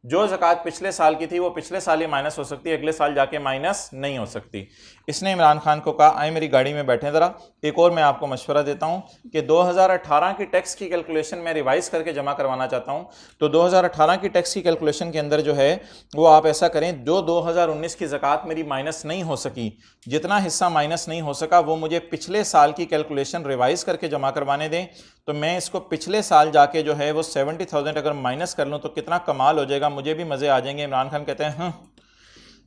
जो ज़कात पिछले साल की थी वो पिछले साल ही माइनस हो सकती है, अगले साल जाके माइनस नहीं हो सकती। इसने इमरान खान को कहा आए मेरी गाड़ी में बैठे ज़रा, एक और मैं आपको मशवरा देता हूं कि 2018 की टैक्स की कैलकुलेशन मैं रिवाइज करके जमा करवाना चाहता हूं। तो 2018 की टैक्स की कैलकुलेशन के अंदर जो है वो आप ऐसा करें, जो 2019 की ज़कात मेरी माइनस नहीं हो सकी, जितना हिस्सा माइनस नहीं हो सका वो मुझे पिछले साल की कैलकुलेशन रिवाइज करके जमा करवाने दें। तो मैं इसको पिछले साल जाके जो है वो 70,000 अगर माइनस कर लूँ तो कितना कमाल हो जाएगा, मुझे भी मज़े आ जाएंगे। इमरान खान कहते हैं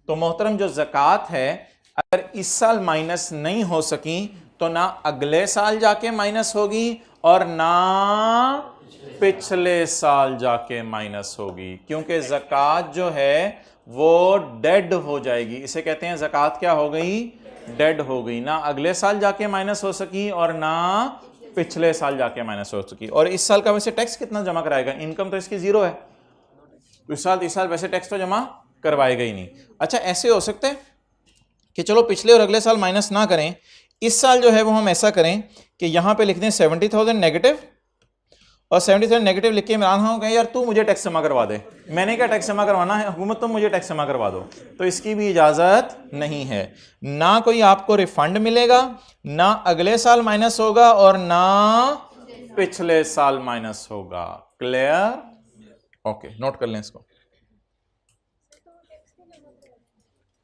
तो मोहतरम जो ज़कात है अगर इस साल माइनस नहीं हो सकी तो ना अगले साल जाके माइनस होगी और ना पिछले साल जाके माइनस होगी, क्योंकि ज़कात जो है वो डेड हो जाएगी। इसे कहते हैं ज़कात क्या हो गई, डेड हो गई, ना अगले साल जाके माइनस हो सकी और ना पिछले साल जाके माइनस हो सकी। और इस साल का वैसे टैक्स कितना जमा कराएगा, इनकम तो इसकी जीरो है, तो इस साल वैसे टैक्स तो जमा करवाएगा ही नहीं। अच्छा ऐसे हो सकते हैं कि चलो पिछले और अगले साल माइनस ना करें, इस साल जो है वो हम ऐसा करें कि यहां पे लिख दें 70,000 नेगेटिव, और 70,000 नेगेटिव लिख के इमरान खान कहें यार तू मुझे टैक्स जमा करवा दे, मैंने क्या टैक्स जमा करवाना है, हुकूमत तुम मुझे टैक्स जमा करवा दो। तो इसकी भी इजाजत नहीं है, ना कोई आपको रिफंड मिलेगा, ना अगले साल माइनस होगा और ना पिछले साल माइनस होगा। क्लियर? ओके, नोट कर लें इसको।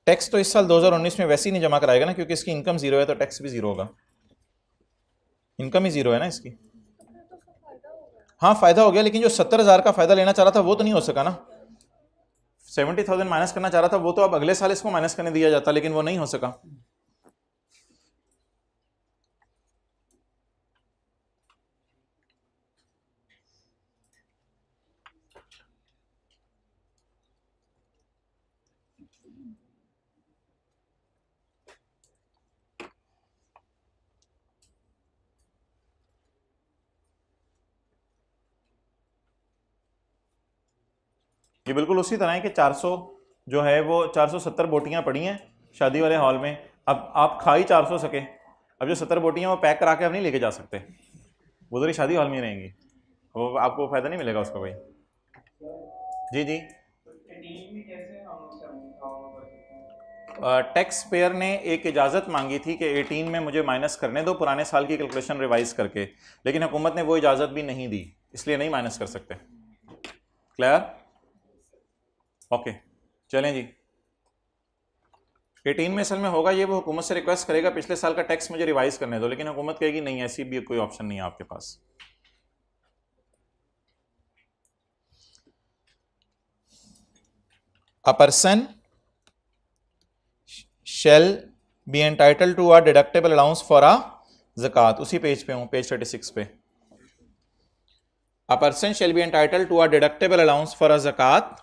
टैक्स तो इस साल 2019 में वैसे ही नहीं जमा कराएगा ना, क्योंकि इसकी इनकम जीरो है, तो टैक्स भी जीरो होगा, इनकम ही जीरो है ना इसकी। हाँ फायदा हो गया, लेकिन जो 70,000 का फायदा लेना चाह रहा था वो तो नहीं हो सका ना। 70,000 माइनस करना चाह रहा था वो तो अब अगले साल इसको माइनस करने दिया जाता, लेकिन वो नहीं हो सका। ये बिल्कुल उसी तरह है कि 400 जो है वो 470 बोटियां पड़ी हैं शादी वाले हॉल में, अब आप खा ही 400 सके, अब जो 70 बोटियां वो पैक करा के आप नहीं लेके जा सकते, वो उधर ही शादी हॉल में रहेंगी, वो आपको फायदा नहीं मिलेगा उसका भाई। जी जी, टैक्स पेयर ने एक इजाज़त मांगी थी कि 18 में मुझे माइनस करने दो पुराने साल की कैलकुलेशन रिवाइज करके, लेकिन हुकूमत ने वो इजाज़त भी नहीं दी, इसलिए नहीं माइनस कर सकते। क्लियर? ओके चलें जी। 18 में असल में होगा ये, वो हुकूमत से रिक्वेस्ट करेगा पिछले साल का टैक्स मुझे रिवाइज करने दो, लेकिन हुकूमत कहेगी नहीं, ऐसी भी कोई ऑप्शन नहीं है आपके पास। A person shall be entitled to a deductible allowance for a zakat, उसी पेज पे हूं, पेज 36 पे। A person shall be entitled to a deductible allowance for a zakat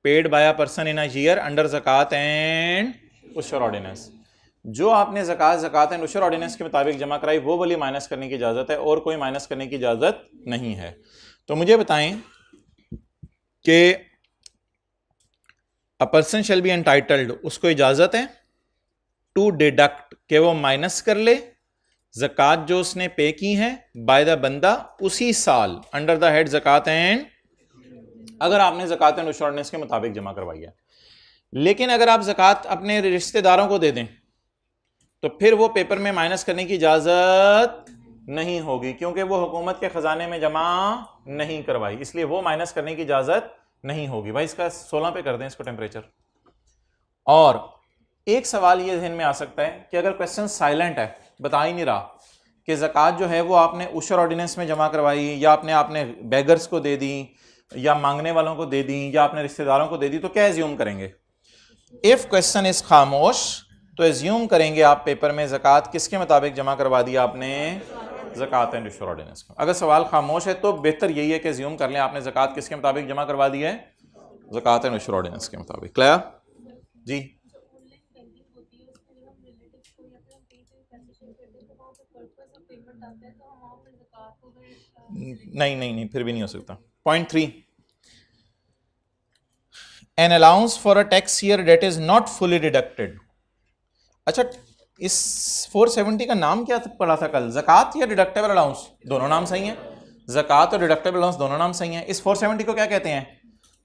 paid by a person in a year under zakat and ushur ordinance। जो आपने ज़कात and उशर ordinance के मुताबिक जमा कराई वो वाली माइनस करने की इजाज़त है, और कोई माइनस करने की इजाज़त नहीं है। तो मुझे बताएं कि a person shall be entitled, उसको इजाज़त है टू डिडक्ट, कि वो माइनस कर ले ज़कात जो उसने पे की है बाय द बंदा उसी साल अंडर द हेड ज़कात एंड, अगर आपने ज़कात एंड उशर ऑर्डिनेंस के मुताबिक जमा करवाई है। लेकिन अगर आप ज़कात अपने रिश्तेदारों को दे दें तो फिर वो पेपर में माइनस करने की इजाज़त नहीं होगी, क्योंकि वो हुकूमत के ख़जाने में जमा नहीं करवाई, इसलिए वो माइनस करने की इजाज़त नहीं होगी। भाई इसका 16 पे कर दें इसको टेम्परेचर। और एक सवाल ये ज़हन में आ सकता है कि अगर क्वेश्चन साइलेंट है, बता ही नहीं रहा कि ज़कात जो है वो आपने उशर ऑर्डिनेंस में जमा करवाई, या आपने बेगर्स को दे दी, या मांगने वालों को दे दी, या अपने रिश्तेदारों को दे दी, तो क्या एज्यूम करेंगे? इफ क्वेश्चन इज खामोश तो एज्यूम करेंगे आप पेपर में ज़कात किसके मुताबिक जमा करवा दिया आपने, ज़कात एंड उशर ऑर्डिनेंस का। अगर सवाल खामोश है तो बेहतर यही है कि एज्यूम कर लें आपने ज़कात किसके मुताबिक जमा करवा दी है, ज़कात एंड उशर ऑर्डिनेंस के मुताबिक। क्लियर जी? नहीं नहीं नहीं, फिर भी नहीं हो सकता। Point 3, an allowance for a tax year that is not fully deducted. अच्छा इस 470 का नाम क्या पढ़ा था कल, ज़कात या डिडक्टेबल अलाउंस? दोनों नाम सही हैं, ज़कात और डिडक्टेबल अलाउंस दोनों नाम सही हैं। इस 470 को क्या कहते हैं?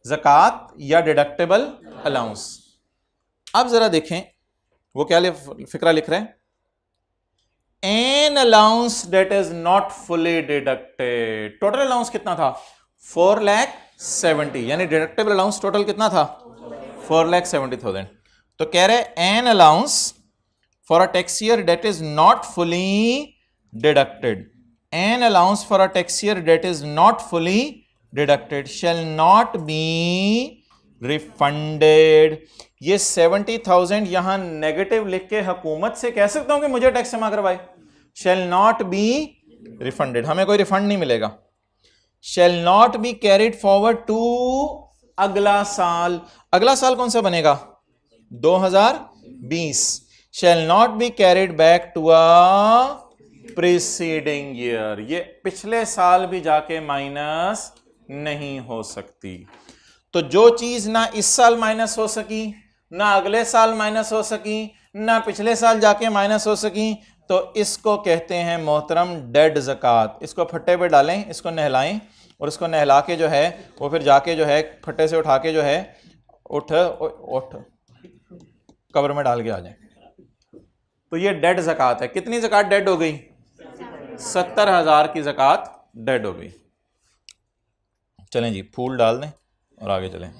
ज़कात या डिडक्टेबल अलाउंस। अब जरा देखें वो क्या फिक्रा लिख रहे हैं, an allowance that is not fully deducted. Total allowance कितना था 4,70,000, यानी डिडक्टेबल अलाउंस टोटल कितना था 4,70,000। तो कह रहे an allowance for a tax year that is not fully deducted, an allowance for a tax year that is not fully deducted shall not be refunded. ये 70,000 यहां नेगेटिव लिख के हुकूमत से कह सकता हूं कि मुझे टैक्स जमा करवाए। शैल नॉट बी रिफंडेड, हमें कोई रिफंड नहीं मिलेगा। Shall not be carried forward to अगला साल, अगला साल कौन सा बनेगा 2020। Shall not be carried back to a preceding year, ये पिछले साल भी जाके माइनस नहीं हो सकती। तो जो चीज ना इस साल माइनस हो सकी, ना अगले साल माइनस हो सकी, ना पिछले साल जाके माइनस हो सकी, तो इसको कहते हैं मोहतरम डेड ज़कात। इसको फट्टे पे डालें, इसको नहलाएं और इसको नहला के जो है वो फिर जाके जो है फट्टे से उठा के जो है उठ कब्र में डाल के आ जाए। तो ये डेड ज़कात है। कितनी ज़कात डेड हो गई 70,000 की ज़कात डेड हो गई। चलें जी फूल डाल दें और आगे चलें।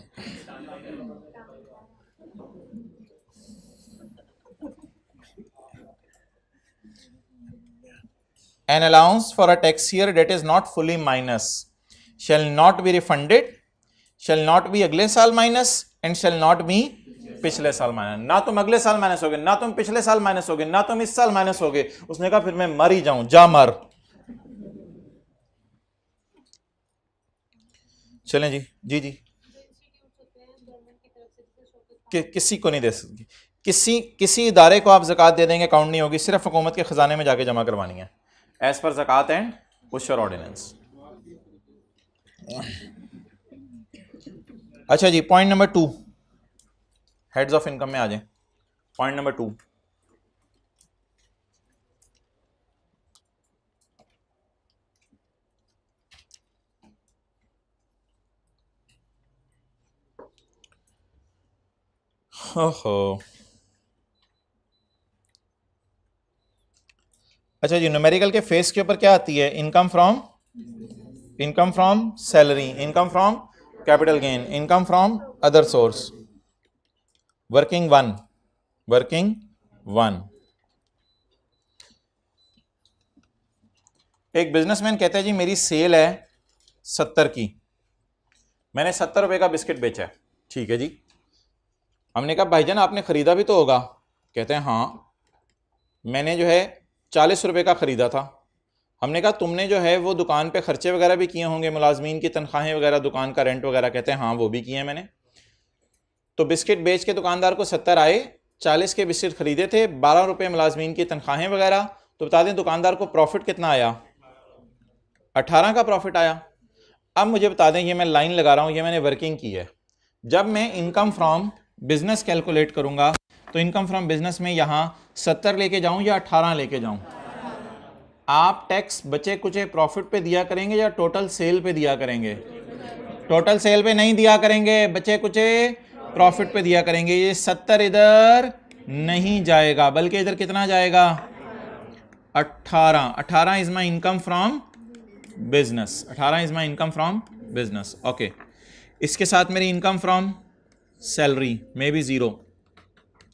An allowance for a tax year that is not fully minus shall not be refunded, shall not be अगले साल minus and shall not be पिछले साल माइनस। ना तुम अगले साल माइनस होगे, ना तुम पिछले साल माइनस होगे, ना तुम इस साल माइनस होगे। उसने कहा फिर मैं मर ही जाऊं, जा मर। चलें जी जी जी किसी को नहीं दे सकती, किसी इदारे को आप ज़कात दे देंगे काउंट नहीं होगी, सिर्फ हुकूमत के खजाने में जाके जमा करवानी है एज पर ज़कात एंड उशर ऑर्डिनेंस। अच्छा जी point number 2, heads of income में आ जाए। पॉइंट नंबर 2, ओहो अच्छा जी न्यूमेरिकल के फेस के ऊपर क्या आती है, income from salary, income from capital gain, income from other source, working one. एक बिजनेसमैन कहता है जी मेरी सेल है 70 की, मैंने 70 रुपए का बिस्किट बेचा है। ठीक है जी, हमने कहा भाईजान आपने खरीदा भी तो होगा। कहते हैं हाँ मैंने जो है 40 रुपए का खरीदा था। हमने कहा तुमने जो है वो दुकान पे खर्चे वगैरह भी किए होंगे, मुलाजमीन की तनख्वाहें वगैरह, दुकान का रेंट वगैरह। कहते हैं हाँ वो भी किए हैं मैंने। तो बिस्किट बेच के दुकानदार को 70 आए, 40 के बिस्किट खरीदे थे, 12 रुपये मुलाजमीन की तनख्वाहें वगैरह। तो बता दें दुकानदार को प्रॉफिट कितना आया, 18 का प्रॉफिट आया। अब मुझे बता दें, ये मैं लाइन लगा रहा हूँ, ये मैंने वर्किंग की है। जब मैं इनकम फ्रॉम बिजनेस कैलकुलेट करूंगा तो इनकम फ्रॉम बिजनेस में यहाँ 70 लेके जाऊं या 18 लेके जाऊं? आप टैक्स बचे कुचे प्रॉफिट पे दिया करेंगे या टोटल सेल पे दिया करेंगे? टोटल सेल पे नहीं दिया करेंगे, बचे कुचे प्रॉफिट पे दिया करेंगे। ये 70 इधर नहीं जाएगा, बल्कि इधर कितना जाएगा 18। 18 is my income from business, 18 is my income from business. Okay, इसके साथ मेरी इनकम फ्रॉम सैलरी में भी 0।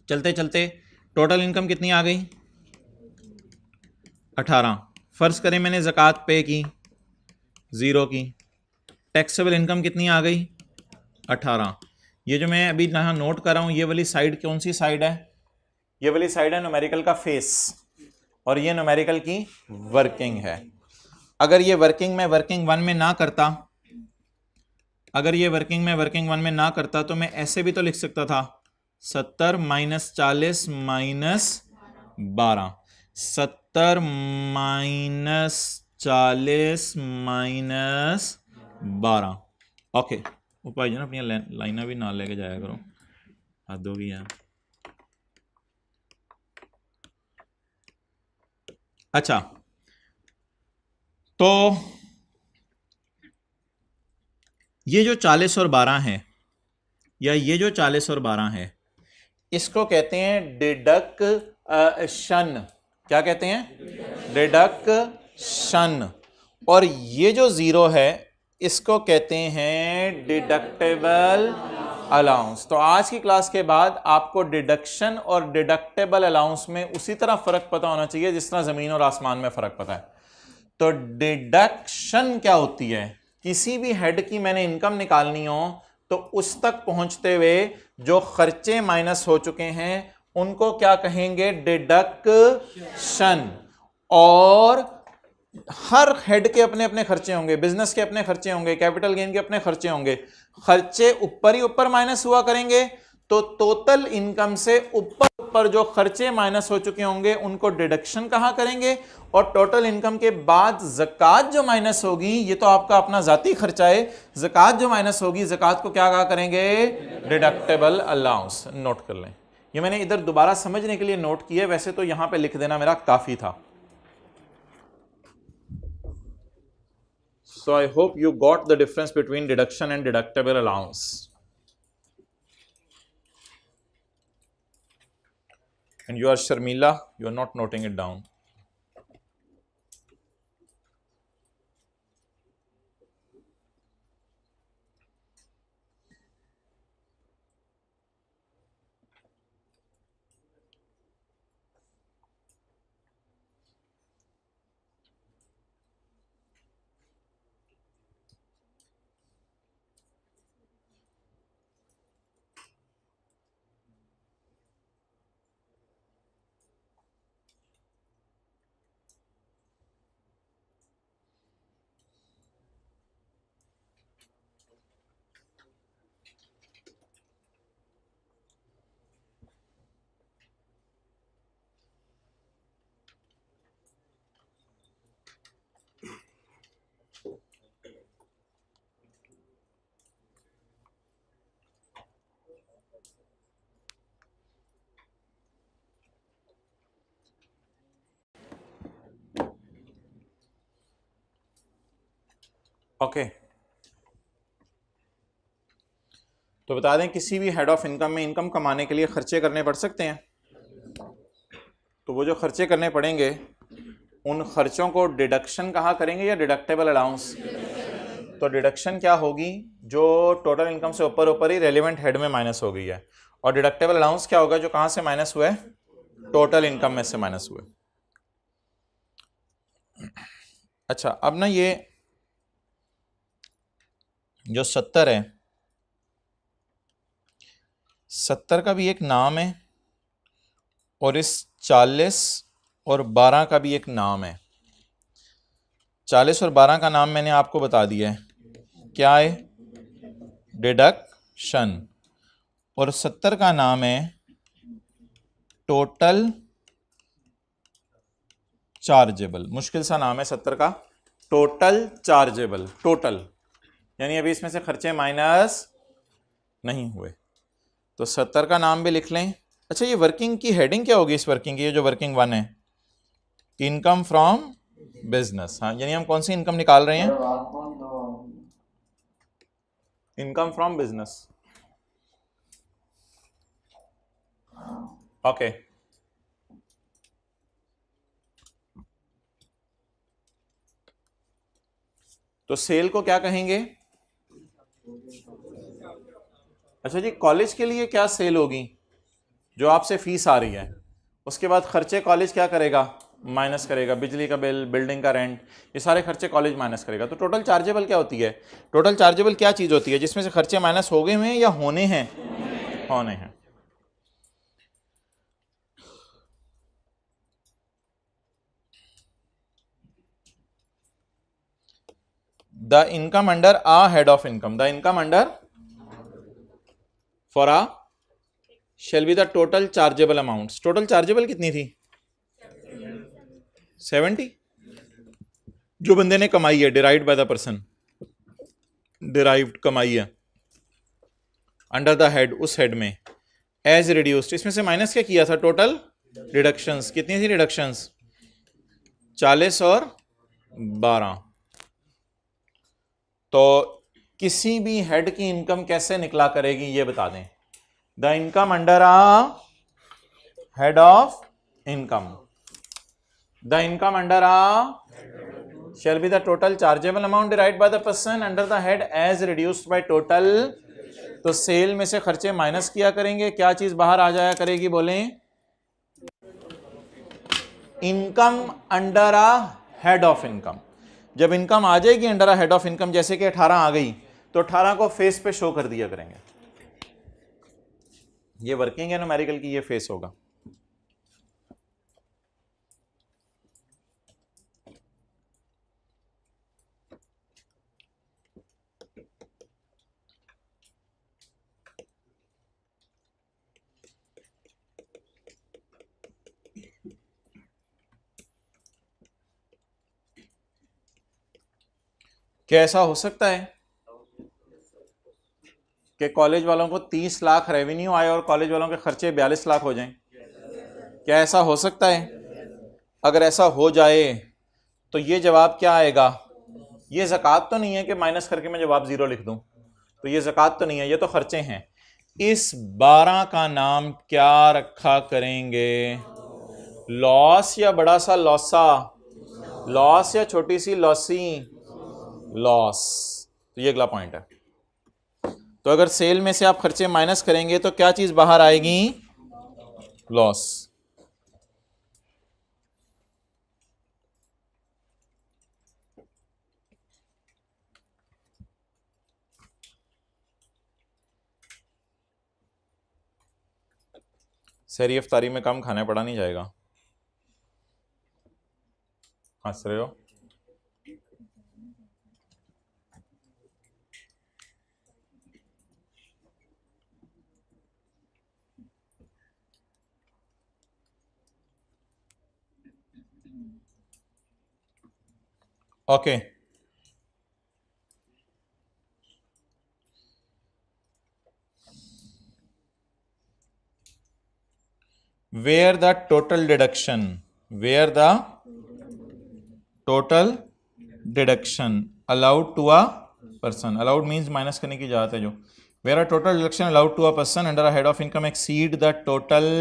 चलते चलते टोटल इनकम कितनी आ गई 18। फर्ज करें मैंने ज़कात पे की 0 की, टैक्सेबल इनकम कितनी आ गई 18। ये जो मैं अभी यहाँ नोट कर रहा हूँ, ये वाली साइड कौन सी साइड है? ये वाली साइड है न्यूमेरिकल का फेस, और ये न्यूमेरिकल की वर्किंग है। अगर ये वर्किंग में वर्किंग वन में ना करता, अगर ये वर्किंग में वर्किंग वन में ना करता तो मैं ऐसे भी तो लिख सकता था 70 minus 40 minus 12, 70 minus 40 minus 12। Okay भाई जी ना अपनी लाइना भी ना लेके जाया करो, हद होगी यार। अच्छा तो ये जो 40 और 12 है, या ये जो 40 और 12 है, इसको कहते हैं डिडक्शन। क्या कहते हैं? डिडक्शन। और ये जो 0 है इसको कहते हैं डिडक्टेबल अलाउंस। तो आज की क्लास के बाद आपको डिडक्शन और डिडक्टेबल अलाउंस में उसी तरह फर्क पता होना चाहिए जिस तरह जमीन और आसमान में फर्क पता है। तो डिडक्शन क्या होती है? किसी भी हेड की मैंने इनकम निकालनी हो तो उस तक पहुंचते हुए जो खर्चे माइनस हो चुके हैं उनको क्या कहेंगे? डिडक्शन। और हर हेड के अपने अपने खर्चे होंगे, बिजनेस के अपने खर्चे होंगे, कैपिटल गेन के अपने खर्चे होंगे। खर्चे ऊपर ही ऊपर माइनस हुआ करेंगे, तो टोटल इनकम से ऊपर जो खर्चे माइनस हो चुके होंगे उनको डिडक्शन कहा करेंगे। और टोटल इनकम के बाद ज़कात जो माइनस होगी, ये तो आपका अपना जाती खर्चा है, ज़कात जो माइनस होगी, ज़कात को क्या कहा करेंगे? Deductible allowance. नोट कर लें, ये मैंने इधर दोबारा समझने के लिए नोट किया, वैसे तो यहां पे लिख देना मेरा काफी था। So I hope you got the difference between deduction and deductible allowance. And you are Sharmila, you are not noting it down. Okay, तो बता दें किसी भी हेड ऑफ इनकम में इनकम कमाने के लिए खर्चे करने पड़ सकते हैं। तो वो जो खर्चे करने पड़ेंगे उन खर्चों को डिडक्शन कहा करेंगे या डिडक्टेबल अलाउंस? तो डिडक्शन क्या होगी? जो टोटल इनकम से ऊपर ही रेलिवेंट हेड में माइनस हो गई है। और डिडक्टेबल अलाउंस क्या होगा? जो कहां से माइनस हुआ है? टोटल इनकम में से माइनस हुए। अच्छा, अब ना ये जो 70 है, 70 का भी एक नाम है और इस 40 और 12 का भी एक नाम है। 40 और 12 का नाम मैंने आपको बता दिया है, क्या है? डिडक्शन। और 70 का नाम है टोटल चार्जेबल। मुश्किल सा नाम है 70 का, टोटल चार्जेबल। टोटल यानी अभी इसमें से खर्चे माइनस नहीं हुए, तो 70 का नाम भी लिख लें। अच्छा, ये वर्किंग की हेडिंग क्या होगी? इस वर्किंग की, ये जो वर्किंग 1 है, इनकम फ्रॉम बिजनेस। हाँ, यानी हम कौन सी इनकम निकाल रहे हैं? Income from business. ओके, तो सेल को क्या कहेंगे? अच्छा जी, कॉलेज के लिए क्या सेल होगी? जो आपसे फीस आ रही है, उसके बाद खर्चे कॉलेज क्या करेगा? माइनस करेगा। बिजली का बिल, बिल्डिंग का रेंट, ये सारे खर्चे कॉलेज माइनस करेगा। तो टोटल चार्जेबल क्या होती है? टोटल चार्जेबल क्या चीज होती है जिसमें से खर्चे माइनस हो गए हुए हैं या होने हैं? होने हैं। The income under a head of income, the income under for a shall be the total chargeable amount. Total chargeable कितनी थी? 70, जो बंदे ने कमाई है, derived by the person, derived कमाई है, अंडर द हेड, उस हेड में, एज रिड्यूस्ड। इसमें से माइनस क्या किया था? Total deductions. कितनी थी डिडक्शंस? 40 और 12। तो किसी भी हेड की इनकम कैसे निकला करेगी ये बता दें। The income under a head of income, the income under a shall be the total chargeable amount derived by the person under the head as reduced by total। तो सेल में से खर्चे माइनस किया करेंगे, क्या चीज बाहर आ जाया करेगी, बोलें? Income under a head of income. जब इनकम आ जाएगी under a head of income, जैसे कि 18 आ गई, तो 18 को फेस पे शो कर दिया करेंगे। ये वर्किंग है न्यूमेरिकल की, ये फेस होगा। क्या ऐसा हो सकता है कि कॉलेज वालों को 30 लाख रेवेन्यू आए और कॉलेज वालों के खर्चे 42 लाख हो जाएं? क्या ऐसा हो सकता है? अगर ऐसा हो जाए तो ये जवाब क्या आएगा? ये ज़कात तो नहीं है कि माइनस करके मैं जवाब 0 लिख दूं, तो ये ज़कात तो नहीं है, ये तो खर्चे हैं। इस 12 का नाम क्या रखा करेंगे? लॉस या बड़ा सा लॉसा? लॉस या छोटी सी लॉसी? लॉस। तो ये अगला पॉइंट है। तो अगर सेल में से आप खर्चे माइनस करेंगे तो क्या चीज बाहर आएगी? लॉस। सहरी इफ्तारी में कम खाना पड़ा नहीं जाएगा। हंस रहे हो? Okay, where the total deduction allowed to a person, allowed means minus करने की इजाजत है जो, where a total deduction allowed to a person under a head of income exceed the total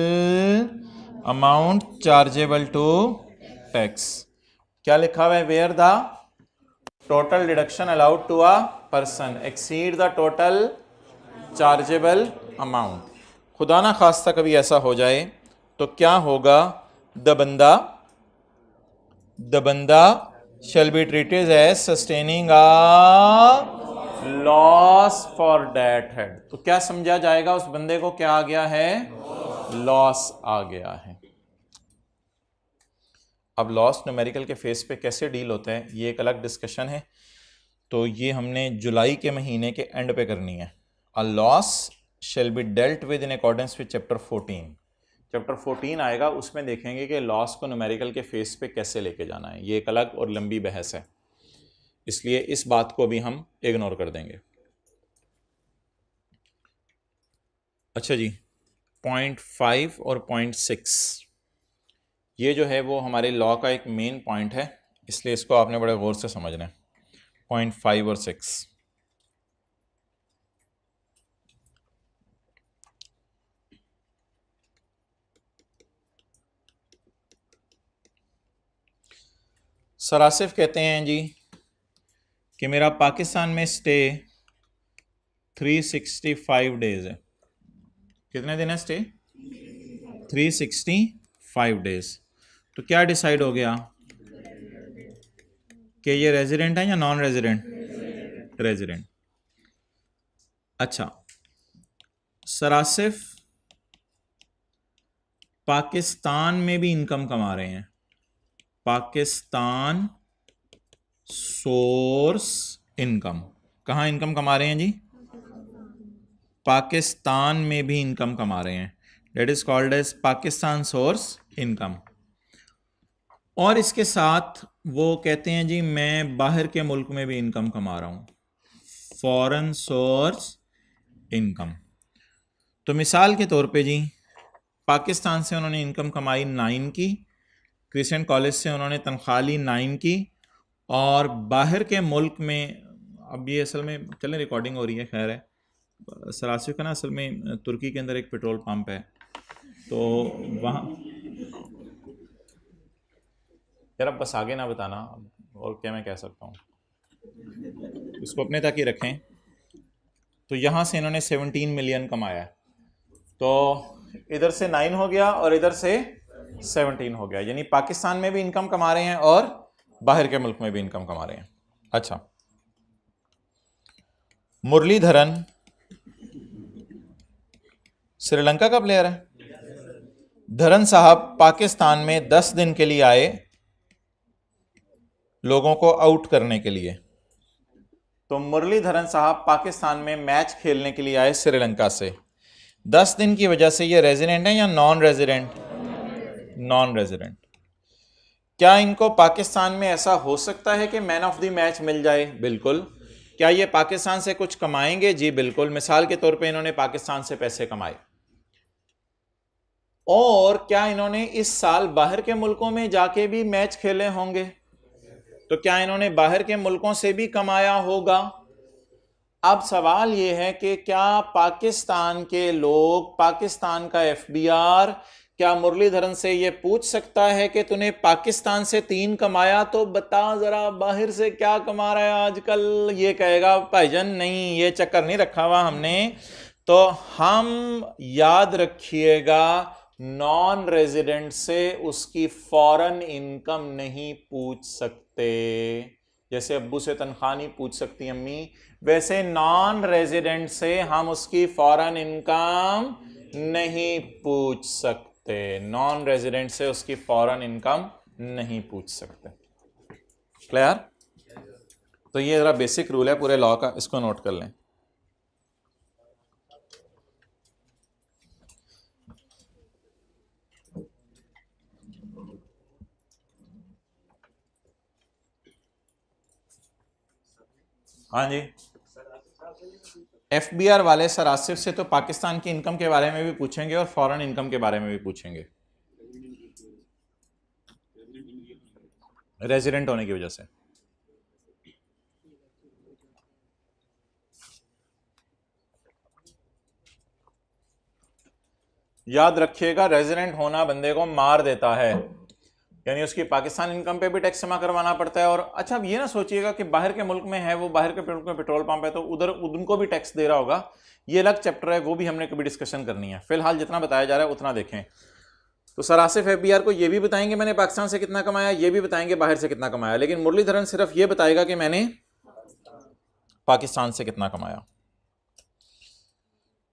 amount chargeable to tax। क्या लिखा हुआ है? where the total deduction allowed to a person exceed the total chargeable amount। खुदा ना खास्ता कभी ऐसा हो जाए तो क्या होगा? द बंदा shall be treated as sustaining a loss for that head। तो क्या समझा जाएगा? उस बंदे को क्या आ गया है? लॉस आ गया है। अब लॉस न्यूमेरिकल के फेस पे कैसे डील होता है ये एक अलग डिस्कशन है, तो ये हमने जुलाई के महीने के एंड पे करनी है। A loss shall be dealt with in accordance with chapter 14। Chapter 14 आएगा, उसमें देखेंगे कि लॉस को न्यूमेरिकल के फेस पे कैसे लेके जाना है। ये एक अलग और लंबी बहस है, इसलिए इस बात को भी हम इग्नोर कर देंगे। अच्छा जी, पॉइंट 5 और पॉइंट 6 ये जो है वो हमारे लॉ का एक मेन पॉइंट है, इसलिए इसको आपने बड़े गौर से समझना है। पॉइंट 5 और 6 सर आसिफ कहते हैं जी कि मेरा पाकिस्तान में स्टे 365 डेज है। कितने दिन है स्टे? 365 डेज। तो क्या डिसाइड हो गया कि ये रेजिडेंट है या नॉन रेजिडेंट? रेजिडेंट। अच्छा, सर आसिफ पाकिस्तान में भी इनकम कमा रहे हैं। पाकिस्तान सोर्स इनकम, कहाँ इनकम कमा रहे हैं जी? पाकिस्तान में भी इनकम कमा रहे हैं। That is called as Pakistan source income. और इसके साथ वो कहते हैं जी मैं बाहर के मुल्क में भी इनकम कमा रहा हूँ, फॉरेन सोर्स इनकम। तो मिसाल के तौर पे जी पाकिस्तान से उन्होंने इनकम कमाई 9 की, क्रिस्चियन कॉलेज से उन्होंने तनख्वाह ली 9 की, और बाहर के मुल्क में अब ये असल में चलें, रिकॉर्डिंग हो रही है, खैर है। सरासिफ का ना असल में तुर्की के अंदर एक पेट्रोल पंप है, तो वहाँ यार अब बस आगे ना बताना, और क्या मैं कह सकता हूँ, इसको अपने तक ही रखें। तो यहाँ से इन्होंने 17 मिलियन कमाया है, तो इधर से 9 हो गया और इधर से 17 हो गया, यानी पाकिस्तान में भी इनकम कमा रहे हैं और बाहर के मुल्क में भी इनकम कमा रहे हैं। अच्छा, मुरलीधरन श्रीलंका का प्लेयर है। धरन साहब पाकिस्तान में 10 दिन के लिए आए लोगों को आउट करने के लिए। तो मुरलीधरन साहब पाकिस्तान में मैच खेलने के लिए आए श्रीलंका से। 10 दिन की वजह से ये रेजिडेंट है या नॉन रेजिडेंट? Non resident. क्या इनको पाकिस्तान में ऐसा हो सकता है कि मैन ऑफ द मैच मिल जाए? बिल्कुल। क्या ये पाकिस्तान से कुछ कमाएंगे? जी बिल्कुल। मिसाल के तौर पे इन्होंने पाकिस्तान से पैसे कमाए। और क्या इन्होंने इस साल बाहर के मुल्कों में जाके भी मैच खेले होंगे? तो क्या इन्होंने बाहर के मुल्कों से भी कमाया होगा? अब सवाल यह है कि क्या पाकिस्तान के लोग, पाकिस्तान का एफबीआर क्या मुरलीधरन से यह पूछ सकता है कि तूने पाकिस्तान से 3 कमाया तो बता जरा बाहर से क्या कमा रहा है आजकल? ये कहेगा भाईजान नहीं, ये चक्कर नहीं रखा हुआ हमने। तो हम याद रखिएगा, नॉन रेजिडेंट से उसकी फॉरेन इनकम नहीं पूछ सकते। जैसे अब्बू से तनख्वाह नहीं पूछ सकती अम्मी, वैसे नॉन रेजिडेंट से हम उसकी फॉरेन इनकम नहीं पूछ सकते। नॉन रेजिडेंट से उसकी फॉरेन इनकम नहीं पूछ सकते। क्लियर? तो ये जरा बेसिक रूल है पूरे लॉ का, इसको नोट कर लें। हाँ जी, एफबीआर वाले सर आसिफ से तो पाकिस्तान की इनकम के बारे में भी पूछेंगे और फॉरेन इनकम के बारे में भी पूछेंगे, रेजिडेंट होने की वजह से। याद रखिएगा, रेजिडेंट होना बंदे को मार देता है, यानी उसकी पाकिस्तान इनकम पे भी टैक्स जमा करवाना पड़ता है। और अच्छा, अब ये ना सोचिएगा कि बाहर के मुल्क में है, वो बाहर के मुल्क में पेट्रोल पंप है, तो उधर उनको भी टैक्स दे रहा होगा। ये अलग चैप्टर है, वो भी हमने कभी डिस्कशन करनी है। फिलहाल जितना बताया जा रहा है उतना देखें। तो सर आसिफ एफबीआर को ये भी बताएंगे मैंने पाकिस्तान से कितना कमाया, ये भी बताएंगे बाहर से कितना कमाया, लेकिन मुरलीधरन सिर्फ ये बताएगा कि मैंने पाकिस्तान से कितना कमाया।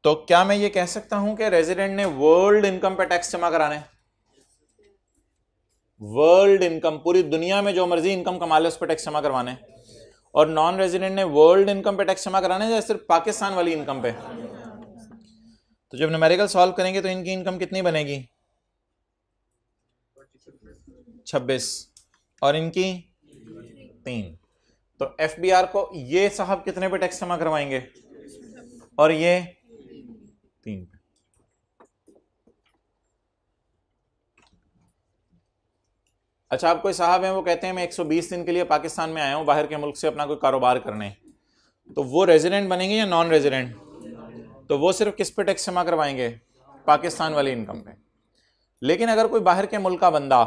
तो क्या मैं ये कह सकता हूं कि रेजिडेंट ने वर्ल्ड इनकम पे टैक्स जमा कराने? वर्ल्ड इनकम, पूरी दुनिया में जो मर्जी इनकम कमा ले उस पर टैक्स जमा करवाने। और नॉन रेजिडेंट ने वर्ल्ड इनकम पे टैक्स जमा कराने या सिर्फ पाकिस्तान वाली इनकम पे? तो जब न्यूमेरिकल सॉल्व करेंगे तो इनकी इनकम कितनी बनेगी? 26 और इनकी 3। तो एफबीआर को ये साहब कितने पे टैक्स जमा करवाएंगे और ये 3 पे। अच्छा, आप कोई साहब हैं वो कहते हैं मैं 120 दिन के लिए पाकिस्तान में आया हूं बाहर के मुल्क से अपना कोई कारोबार करने, तो वो रेजिडेंट बनेंगे या नॉन रेजिडेंट? तो वो सिर्फ किस पे टैक्स जमा करवाएंगे? पाकिस्तान वाली इनकम पे। लेकिन अगर कोई बाहर के मुल्क का बंदा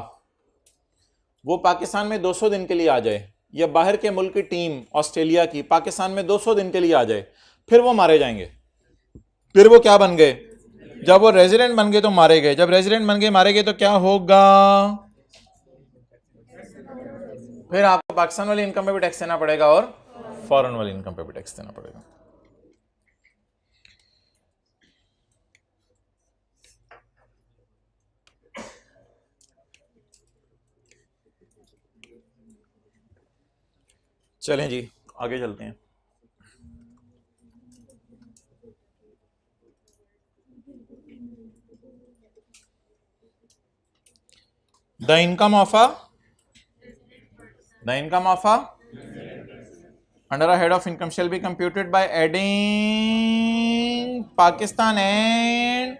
वो पाकिस्तान में 200 दिन के लिए आ जाए, या बाहर के मुल्क की टीम ऑस्ट्रेलिया की पाकिस्तान में 200 दिन के लिए आ जाए, फिर वो मारे जाएंगे। फिर वो क्या बन गए? जब वो रेजिडेंट बन गए तो मारे गए, जब रेजिडेंट बन गए मारे गए तो क्या होगा? फिर आपको पाकिस्तान वाली इनकम पे भी टैक्स देना पड़ेगा और फॉरेन वाली इनकम पे भी टैक्स देना पड़ेगा। चलें जी, आगे चलते हैं। The income of under a head of income shall be computed by adding Pakistan, and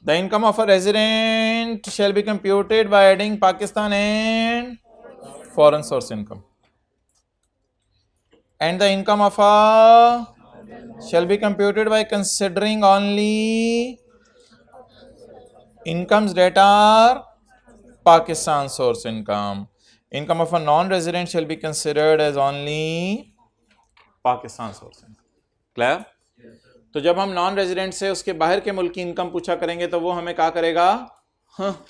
the income of a resident shall be computed by adding Pakistan and foreign source income. and the income of a shall be computed by considering only incomes that are Pakistan source income. Income of a non-resident shall be considered as only Pakistan source income. Clear? तो जब हम non resident से उसके बाहर के मुल्क की income पूछा करेंगे तो वो हमें क्या करेगा? हाँ,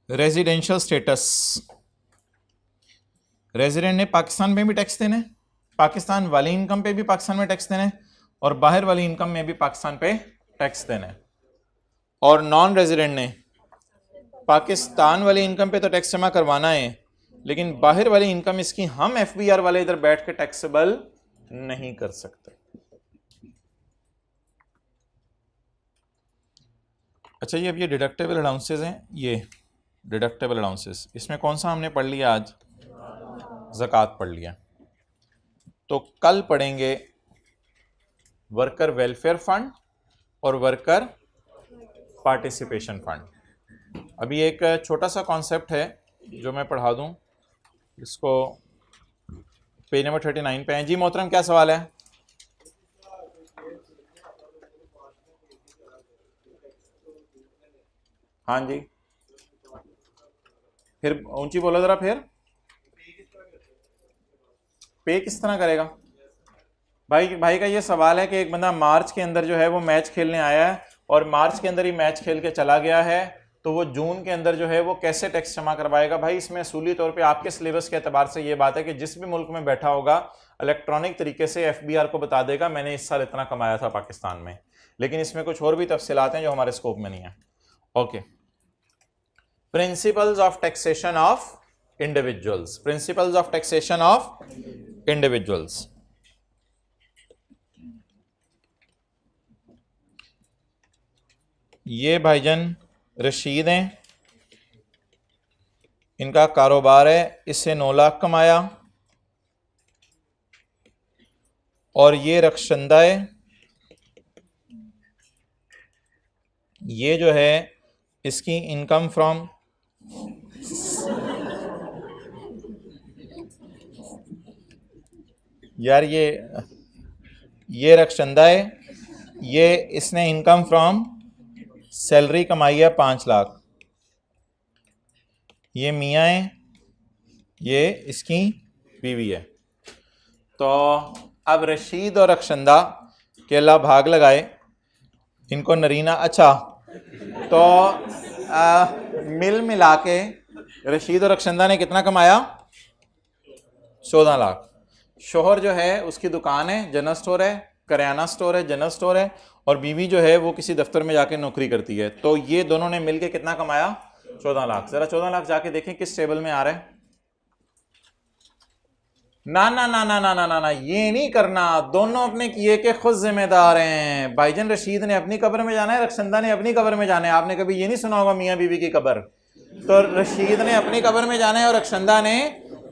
रेजिडेंशियल स्टेटस, रेजिडेंट ने पाकिस्तान में भी टैक्स देने, पाकिस्तान वाली इनकम पे भी पाकिस्तान में टैक्स देने और बाहर वाली इनकम में भी पाकिस्तान पे टैक्स देने। और नॉन रेजिडेंट ने पाकिस्तान वाली इनकम पे तो टैक्स जमा करवाना है, लेकिन बाहर वाली इनकम इसकी हम एफबीआर वाले इधर बैठ के टैक्सेबल नहीं कर सकते। अच्छा, ये अब ये डिडक्टेबल अलाउंसेस हैं, ये डिडक्टेबल अलाउंसेस, इसमें कौन सा हमने पढ़ लिया आज? ज़कात पढ़ लिया। तो कल पढ़ेंगे वर्कर वेलफेयर फंड और वर्कर पार्टिसिपेशन फंड। अभी एक छोटा सा कॉन्सेप्ट है जो मैं पढ़ा दूं, इसको पेज नंबर 39 पे है। जी मोहतरम, क्या सवाल है? हाँ जी, फिर ऊंची बोलो जरा। फिर पे किस तरह करेगा? भाई का ये सवाल है कि एक बंदा मार्च के अंदर जो है वो मैच खेलने आया है और मार्च के अंदर ही मैच खेल के चला गया है, तो वो जून के अंदर जो है वो कैसे टैक्स जमा करवाएगा? भाई इसमें असूली तौर पे आपके सिलेबस के एतबार से ये बात है कि जिस भी मुल्क में बैठा होगा इलेक्ट्रॉनिक तरीके से एफबीआर को बता देगा मैंने इस साल इतना कमाया था पाकिस्तान में, लेकिन इसमें कुछ और भी तफसीलात हैं जो हमारे स्कोप में नहीं है। Okay, principles of taxation of individuals, principles of taxation of individuals. ये भाईजान रशीद हैं, इनका कारोबार है, इससे 9 लाख कमाया, और ये रक्षंदा है, ये जो है इसकी इनकम फ्रॉम यार ये रक्षंदा है, ये इसने इनकम फ्रॉम सैलरी कमाई है 5 लाख। ये मियाँ है, ये इसकी बीवी है। तो अब रशीद और रक्षंदा के अल्लाह भाग लगाए, इनको नरीना। अच्छा, तो मिला के रशीद और रक्षंदा ने कितना कमाया? 14 लाख। शोहर जो है उसकी दुकान है, जनरल स्टोर है, करियाना स्टोर है, जनरल स्टोर है, और बीवी जो है वो किसी दफ्तर में जाके नौकरी करती है। तो ये दोनों ने मिलके कितना कमाया? 14 लाख। जरा 14 लाख जाके देखें किस टेबल में आ रहा है। ना ना ना ना ना ना ना ना, ये नहीं करना, दोनों अपने किए के खुद जिम्मेदार हैं। भाईजान रशीद ने अपनी कब्र में जाना है, रक्षंदा ने अपनी कब्र में जाना है। आपने कभी ये नहीं सुना होगा मियाँ बीवी की कब्र? तो रशीद ने अपनी कब्र में जाना है और रक्षंदा ने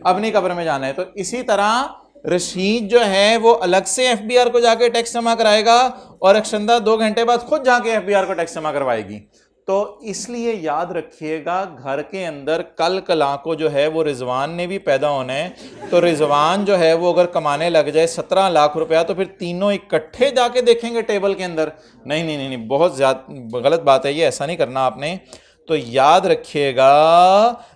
अपनी कब्र में जाना है। तो इसी तरह रशीद जो है वो अलग से एफबीआर को जाके टैक्स जमा कराएगा और रक्षंदा 2 घंटे बाद खुद जाके एफबीआर को टैक्स जमा करवाएगी। तो इसलिए याद रखिएगा, घर के अंदर कल कला को जो है वो रिजवान ने भी पैदा होना है। तो रिजवान जो है वो अगर कमाने लग जाए 17 लाख रुपया, तो फिर तीनों इकट्ठे जाके देखेंगे टेबल के अंदर? नहीं नहीं नहीं, बहुत ज्यादा गलत बात है ये, ऐसा नहीं करना आपने। तो याद रखिएगा,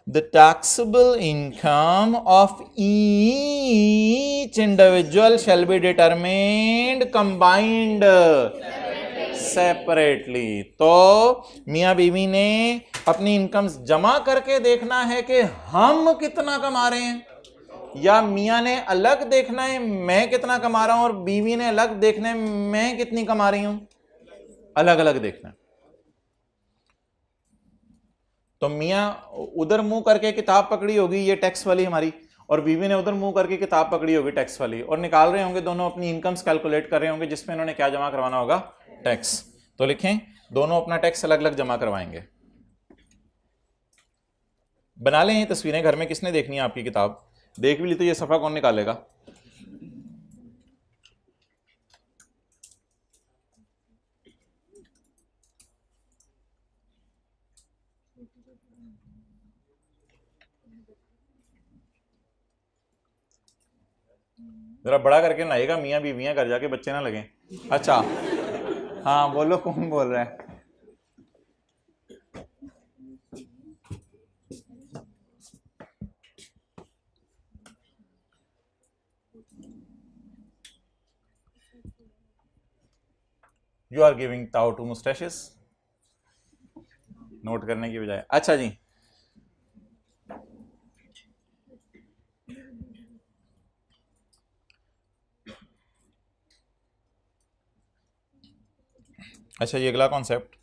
the taxable income of each individual shall be determined combined separately. तो मियां बीवी ने अपनी इनकम जमा करके देखना है कि हम कितना कमा रहे हैं, या मियां ने अलग देखना है मैं कितना कमा रहा हूं, और बीवी ने अलग देखना है मैं कितनी कमा रही हूं? अलग अलग देखना है। तो मियां उधर मुंह करके किताब पकड़ी होगी ये टैक्स वाली हमारी, और बीवी ने उधर मुंह करके किताब पकड़ी होगी टैक्स वाली, और निकाल रहे होंगे दोनों अपनी इनकम्स कैलकुलेट कर रहे होंगे जिसमें इन्होंने क्या जमा करवाना होगा? टैक्स। तो लिखें दोनों अपना टैक्स अलग अलग जमा करवाएंगे। बना लें ये तस्वीरें घर में, किसने देखनी है आपकी किताब? देख भी ली तो ये सफा कौन निकालेगा? जरा बड़ा करके लाइएगा, मियाँ बीवियाँ घर जाके बच्चे ना लगे। अच्छा हाँ बोलो, कौन बोल रहा है? You are giving tau to moustaches, नोट करने की बजाय। अच्छा जी, अच्छा ये अगला कॉन्सेप्ट,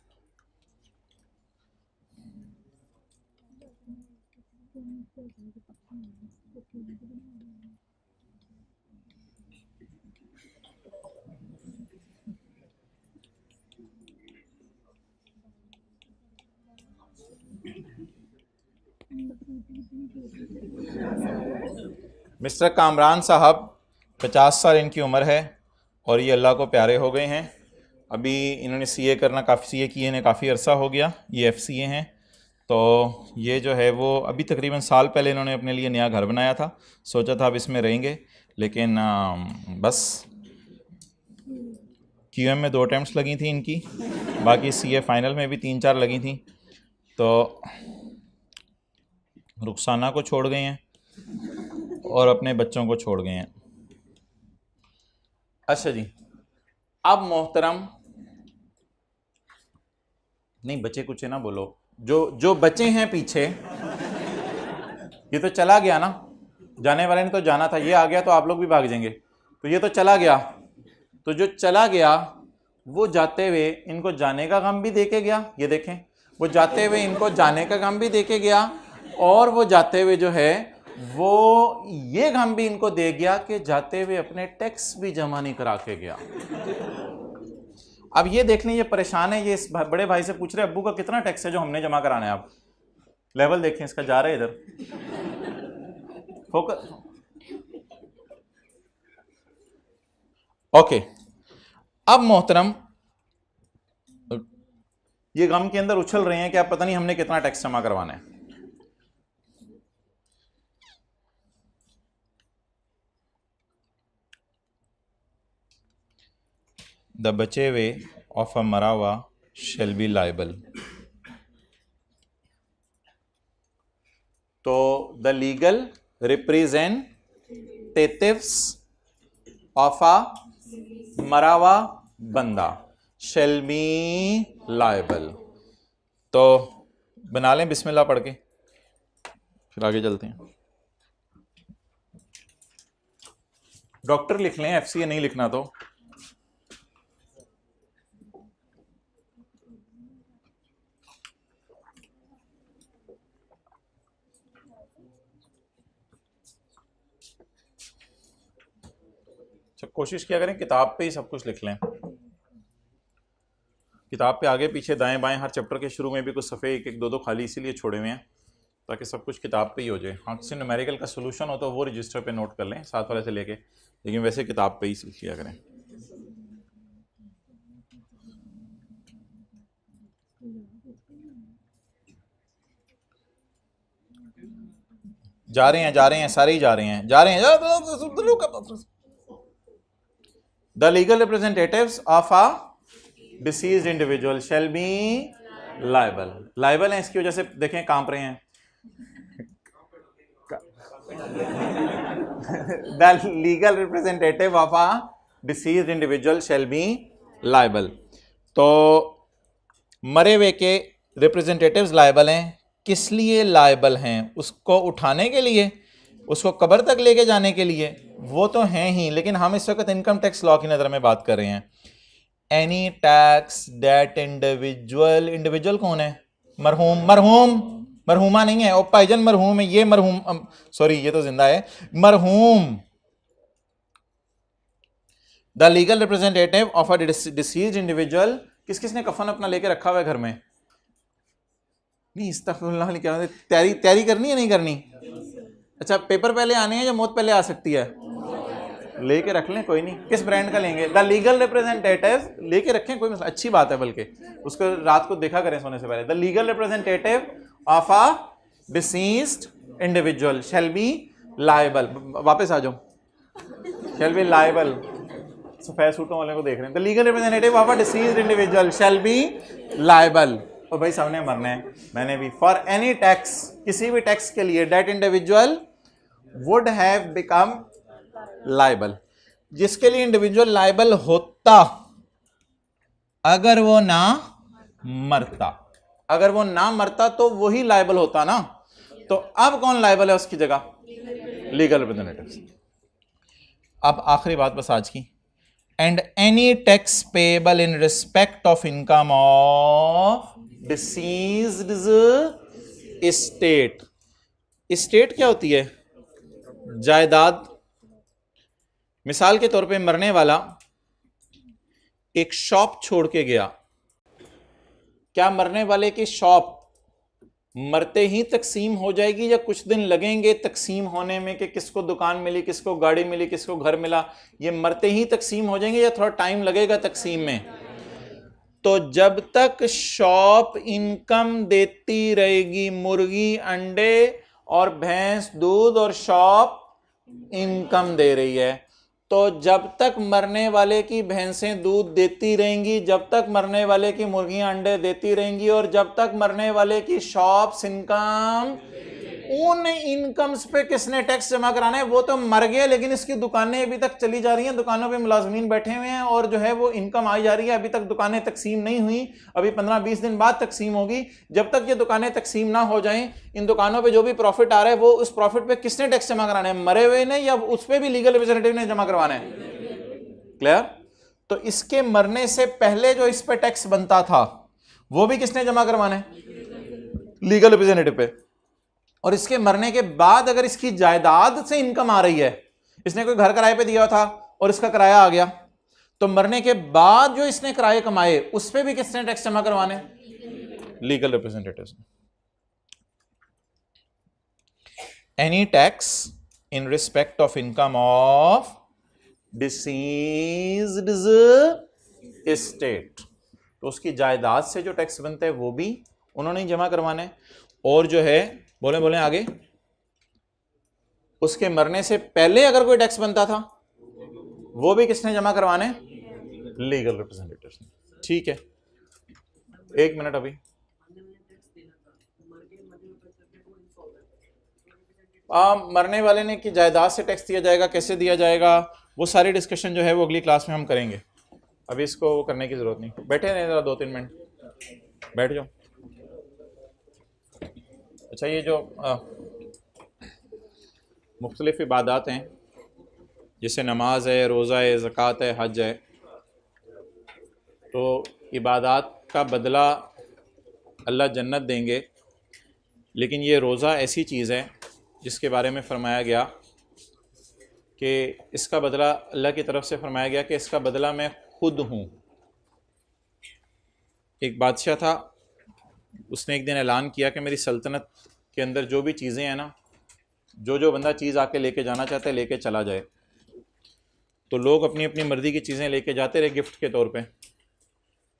मिस्टर कामरान साहब 50 साल इनकी उम्र है और ये अल्लाह को प्यारे हो गए हैं। अभी इन्होंने सीए करना काफ़ी, सीए किए इन्हें काफ़ी अरसा हो गया, ये एफसीए हैं। तो ये जो है वो अभी तकरीबन साल पहले इन्होंने अपने लिए नया घर बनाया था, सोचा था अब इसमें रहेंगे, लेकिन बस क्यूएम में 2 अटैम्प्ट्स लगी थी इनकी, बाकी सीए फाइनल में भी 3-4 लगी थी। तो रुखसाना को छोड़ गए हैं और अपने बच्चों को छोड़ गए हैं। अच्छा जी, अब मोहतरम, नहीं बच्चे कुछ है ना बोलो, जो बच्चे हैं पीछे, ये तो चला गया ना, जाने वाले ने तो जाना था, ये आ गया तो आप लोग भी भाग जाएंगे, तो ये तो चला गया, तो जो चला गया वो जाते हुए इनको जाने का गम भी देके गया। ये देखें, वो जाते हुए इनको जाने का गम भी देके गया, और वो जाते हुए जो है वो ये गम भी इनको दे गया कि जाते हुए अपने टैक्स भी जमा नहीं करा के गया। अब ये देख लें, ये परेशान है, ये इस बड़े भाई से पूछ रहे अब्बू का कितना टैक्स है जो हमने जमा कराना है। आप लेवल देखें इसका, जा रहा है इधर फोकस। ओके, अब मोहतरम ये गम के अंदर उछल रहे हैं कि आप पता नहीं हमने कितना टैक्स जमा करवाना है। The bacheve of a marawa shall be liable. तो the legal representatives of a marawa बंदा shall be liable। तो बना लें बिस्मिल्लाह पढ़ के, फिर आगे चलते हैं। डॉक्टर लिख लें, एफसीए नहीं लिखना तो। कोशिश किया करें किताब पे ही सब कुछ लिख लें, किताब पे आगे पीछे दाएं बाएं हर चैप्टर के शुरू में भी कुछ सफ़े 1-1, 2-2 खाली इसीलिए छोड़े हुए हैं ताकि सब कुछ किताब पे ही हो जाए। हाँ, किसी न्यूमेरिकल का सोल्यूशन हो तो वो रजिस्टर पे नोट कर लें साथ वाले से लेके, लेकिन वैसे किताब पे ही सीख किया करें। जा रहे हैं सारे ही जा रहे हैं। The legal representatives of a deceased individual shall be liable। liable है, इसकी वजह से देखें कांप रहे हैं। The legal representative of a deceased individual shall be liable। तो मरे हुए के रिप्रेजेंटेटिव्स लायबल हैं। किस लिए लायबल हैं? उसको उठाने के लिए, उसको कब्र तक लेके जाने के लिए, वो तो हैं ही, लेकिन हम इस वक्त इनकम टैक्स लॉ की नज़र में बात कर रहे हैं। Any tax that individual, individual कौन है? मरहूम, मरहूमा नहीं है, ओ भाईजान मरहूम है, ये मरहूम, सॉरी ये तो जिंदा है, मरहूम। The legal representative of a deceased individual. किसने कफन अपना लेके रखा हुआ है घर में? नहीं, इस्तग़फिरुल्लाह, क्या तैयारी करनी है नहीं करनी? अच्छा, पेपर पहले आने हैं या मौत पहले आ सकती है? लेके रख लें, कोई नहीं। किस ब्रांड का लेंगे? द लीगल रिप्रेजेंटेटिव लेके रखें, कोई मसला, अच्छी बात है, बल्कि उसको रात को देखा करें सोने से पहले। The legal representative of a deceased individual shall be liable. वापस आ जाओ। शैल बी लाइबल, सफेद सूटों वाले को देख रहे हैं, the legal representative of a deceased individual shall be liable. और भाई सामने मरना है, मैंने भी फॉर एनी टैक्स, किसी भी टैक्स के लिए, that individual would have become liable, जिसके लिए इंडिविजुअल लाइबल होता अगर वो ना मरता। अगर वो ना मरता तो वही लाइबल होता ना। तो अब कौन लाइबल है उसकी जगह? Legal representative. अब आखिरी बात बस आज की, and any tax payable in respect of income of deceased estate. Estate क्या होती है? जायदाद। मिसाल के तौर पे मरने वाला एक शॉप छोड़ के गया, क्या मरने वाले की शॉप मरते ही तकसीम हो जाएगी या कुछ दिन लगेंगे तकसीम होने में कि किसको दुकान मिली, किसको गाड़ी मिली, किसको घर मिला? ये मरते ही तकसीम हो जाएंगे या थोड़ा टाइम लगेगा तकसीम में? तो जब तक शॉप इनकम देती रहेगी, मुर्गी अंडे और भैंस दूध और शॉप इनकम दे रही है, तो जब तक मरने वाले की भैंसें दूध देती रहेंगी, जब तक मरने वाले की मुर्गियां अंडे देती रहेंगी और जब तक मरने वाले की शॉप्स इनकम, उन इनकम्स पे किसने टैक्स जमा कराना है? वो तो मर गए लेकिन इसकी दुकानें अभी तक चली जा रही हैं, दुकानों पे मुलाजमीन बैठे हुए हैं और जो है वो इनकम आई जा रही है। अभी तक दुकानें तकसीम नहीं हुई, अभी 15-20 दिन बाद तकसीम होगी। जब तक ये दुकानें तकसीम ना हो जाएं, इन दुकानों पे जो भी प्रॉफिट आ रहा है वो उस प्रॉफिट पे किसने टैक्स जमा कराना है? मरे हुए ने, या उस पर भी लीगल रिप्रेजेंटेटिव ने जमा करवाना है? क्लियर? तो इसके मरने से पहले जो इस पे टैक्स बनता था वो भी किसने जमा करवाना है? लीगल रिप्रेजेंटेटिव पे। और इसके मरने के बाद अगर इसकी जायदाद से इनकम आ रही है, इसने कोई घर किराए पे दिया था और इसका किराया आ गया, तो मरने के बाद जो इसने किराए कमाए उस पे भी किसने टैक्स जमा करवाने? लीगल रिप्रेजेंटेटिव्स ने। Any tax in respect of income of deceased estate, तो उसकी जायदाद से जो टैक्स बनता है वो भी उन्होंने जमा करवाने। और जो है बोले आगे, उसके मरने से पहले अगर कोई टैक्स बनता था वो भी किसने जमा करवाने? लीगल रिप्रेजेंटेटिव्स ने। ठीक है, एक मिनट, अभी मरने वाले ने कि जायदाद से टैक्स दिया जाएगा, कैसे दिया जाएगा, वो सारी डिस्कशन जो है वो अगली क्लास में हम करेंगे। अभी इसको करने की जरूरत नहीं, बैठे रहे जरा 2-3 मिनट, बैठ जाओ। अच्छा, ये जो मुख्तलिफ इबादत हैं, जैसे नमाज है, रोज़ा है, ज़कात है, हज है, तो इबादत का बदला अल्लाह जन्नत देंगे। लेकिन ये रोज़ा ऐसी चीज़ है जिसके बारे में फरमाया गया कि इसका बदला अल्लाह की तरफ से फरमाया गया कि इसका बदला मैं खुद हूँ। एक बादशाह था, उसने एक दिन ऐलान किया कि मेरी सल्तनत के अंदर जो भी चीज़ें हैं ना, जो बंदा चीज़ आके लेके जाना चाहता है लेके चला जाए। तो लोग अपनी अपनी मर्ज़ी की चीज़ें लेके जाते रहे गिफ्ट के तौर पे।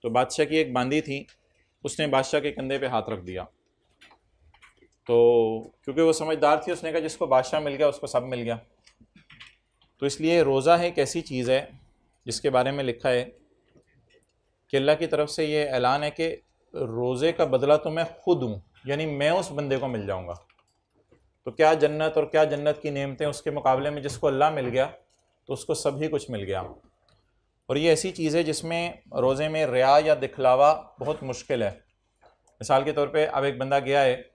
तो बादशाह की एक बांदी थी, उसने बादशाह के कंधे पे हाथ रख दिया। तो क्योंकि वो समझदार थी, उसने कहा जिसको बादशाह मिल गया उसको सब मिल गया। तो इसलिए रोज़ा है एक ऐसी चीज़ है जिसके बारे में लिखा है कि अल्लाह की तरफ से ये ऐलान है कि रोज़े का बदला तो मैं खुद हूँ, यानी मैं उस बंदे को मिल जाऊँगा। तो क्या जन्नत और क्या जन्नत की नेमतें उसके मुकाबले में, जिसको अल्लाह मिल गया तो उसको सभी कुछ मिल गया। और ये ऐसी चीज़ है जिसमें रोज़े में रिया या दिखलावा बहुत मुश्किल है। मिसाल के तौर पे अब एक बंदा गया है,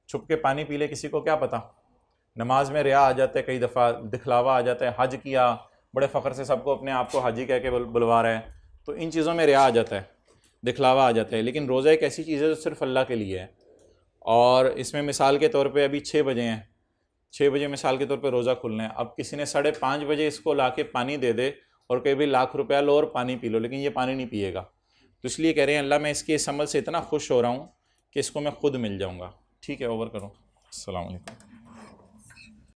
छुप के पानी पी ले, किसी को क्या पता। नमाज में रिया आ जाता है, कई दफ़ा दिखलावा आ जाता है। हज किया, बड़े फ़ख्र से सबको अपने आप को हाजी कह के बुलवा रहा है, तो इन चीज़ों में रिया आ जाता है, दिखलावा आ जाता है। लेकिन रोज़ा एक ऐसी चीज़ है जो सिर्फ़ अल्लाह के लिए है। और इसमें मिसाल के तौर पे अभी 6 बजे हैं, 6 बजे मिसाल के तौर पे रोज़ा खुलना है। अब किसी ने 5:30 बजे इसको लाके पानी दे दे और कहीं भी लाख रुपया लो और पानी पी लो, लेकिन ये पानी नहीं पिएगा। तो इसलिए कह रहे हैं अल्लाह मैं इसके इस अमल से इतना खुश हो रहा हूँ कि इसको मैं खुद मिल जाऊँगा। ठीक है, ओवर करो। अस्सलाम वालेकुम।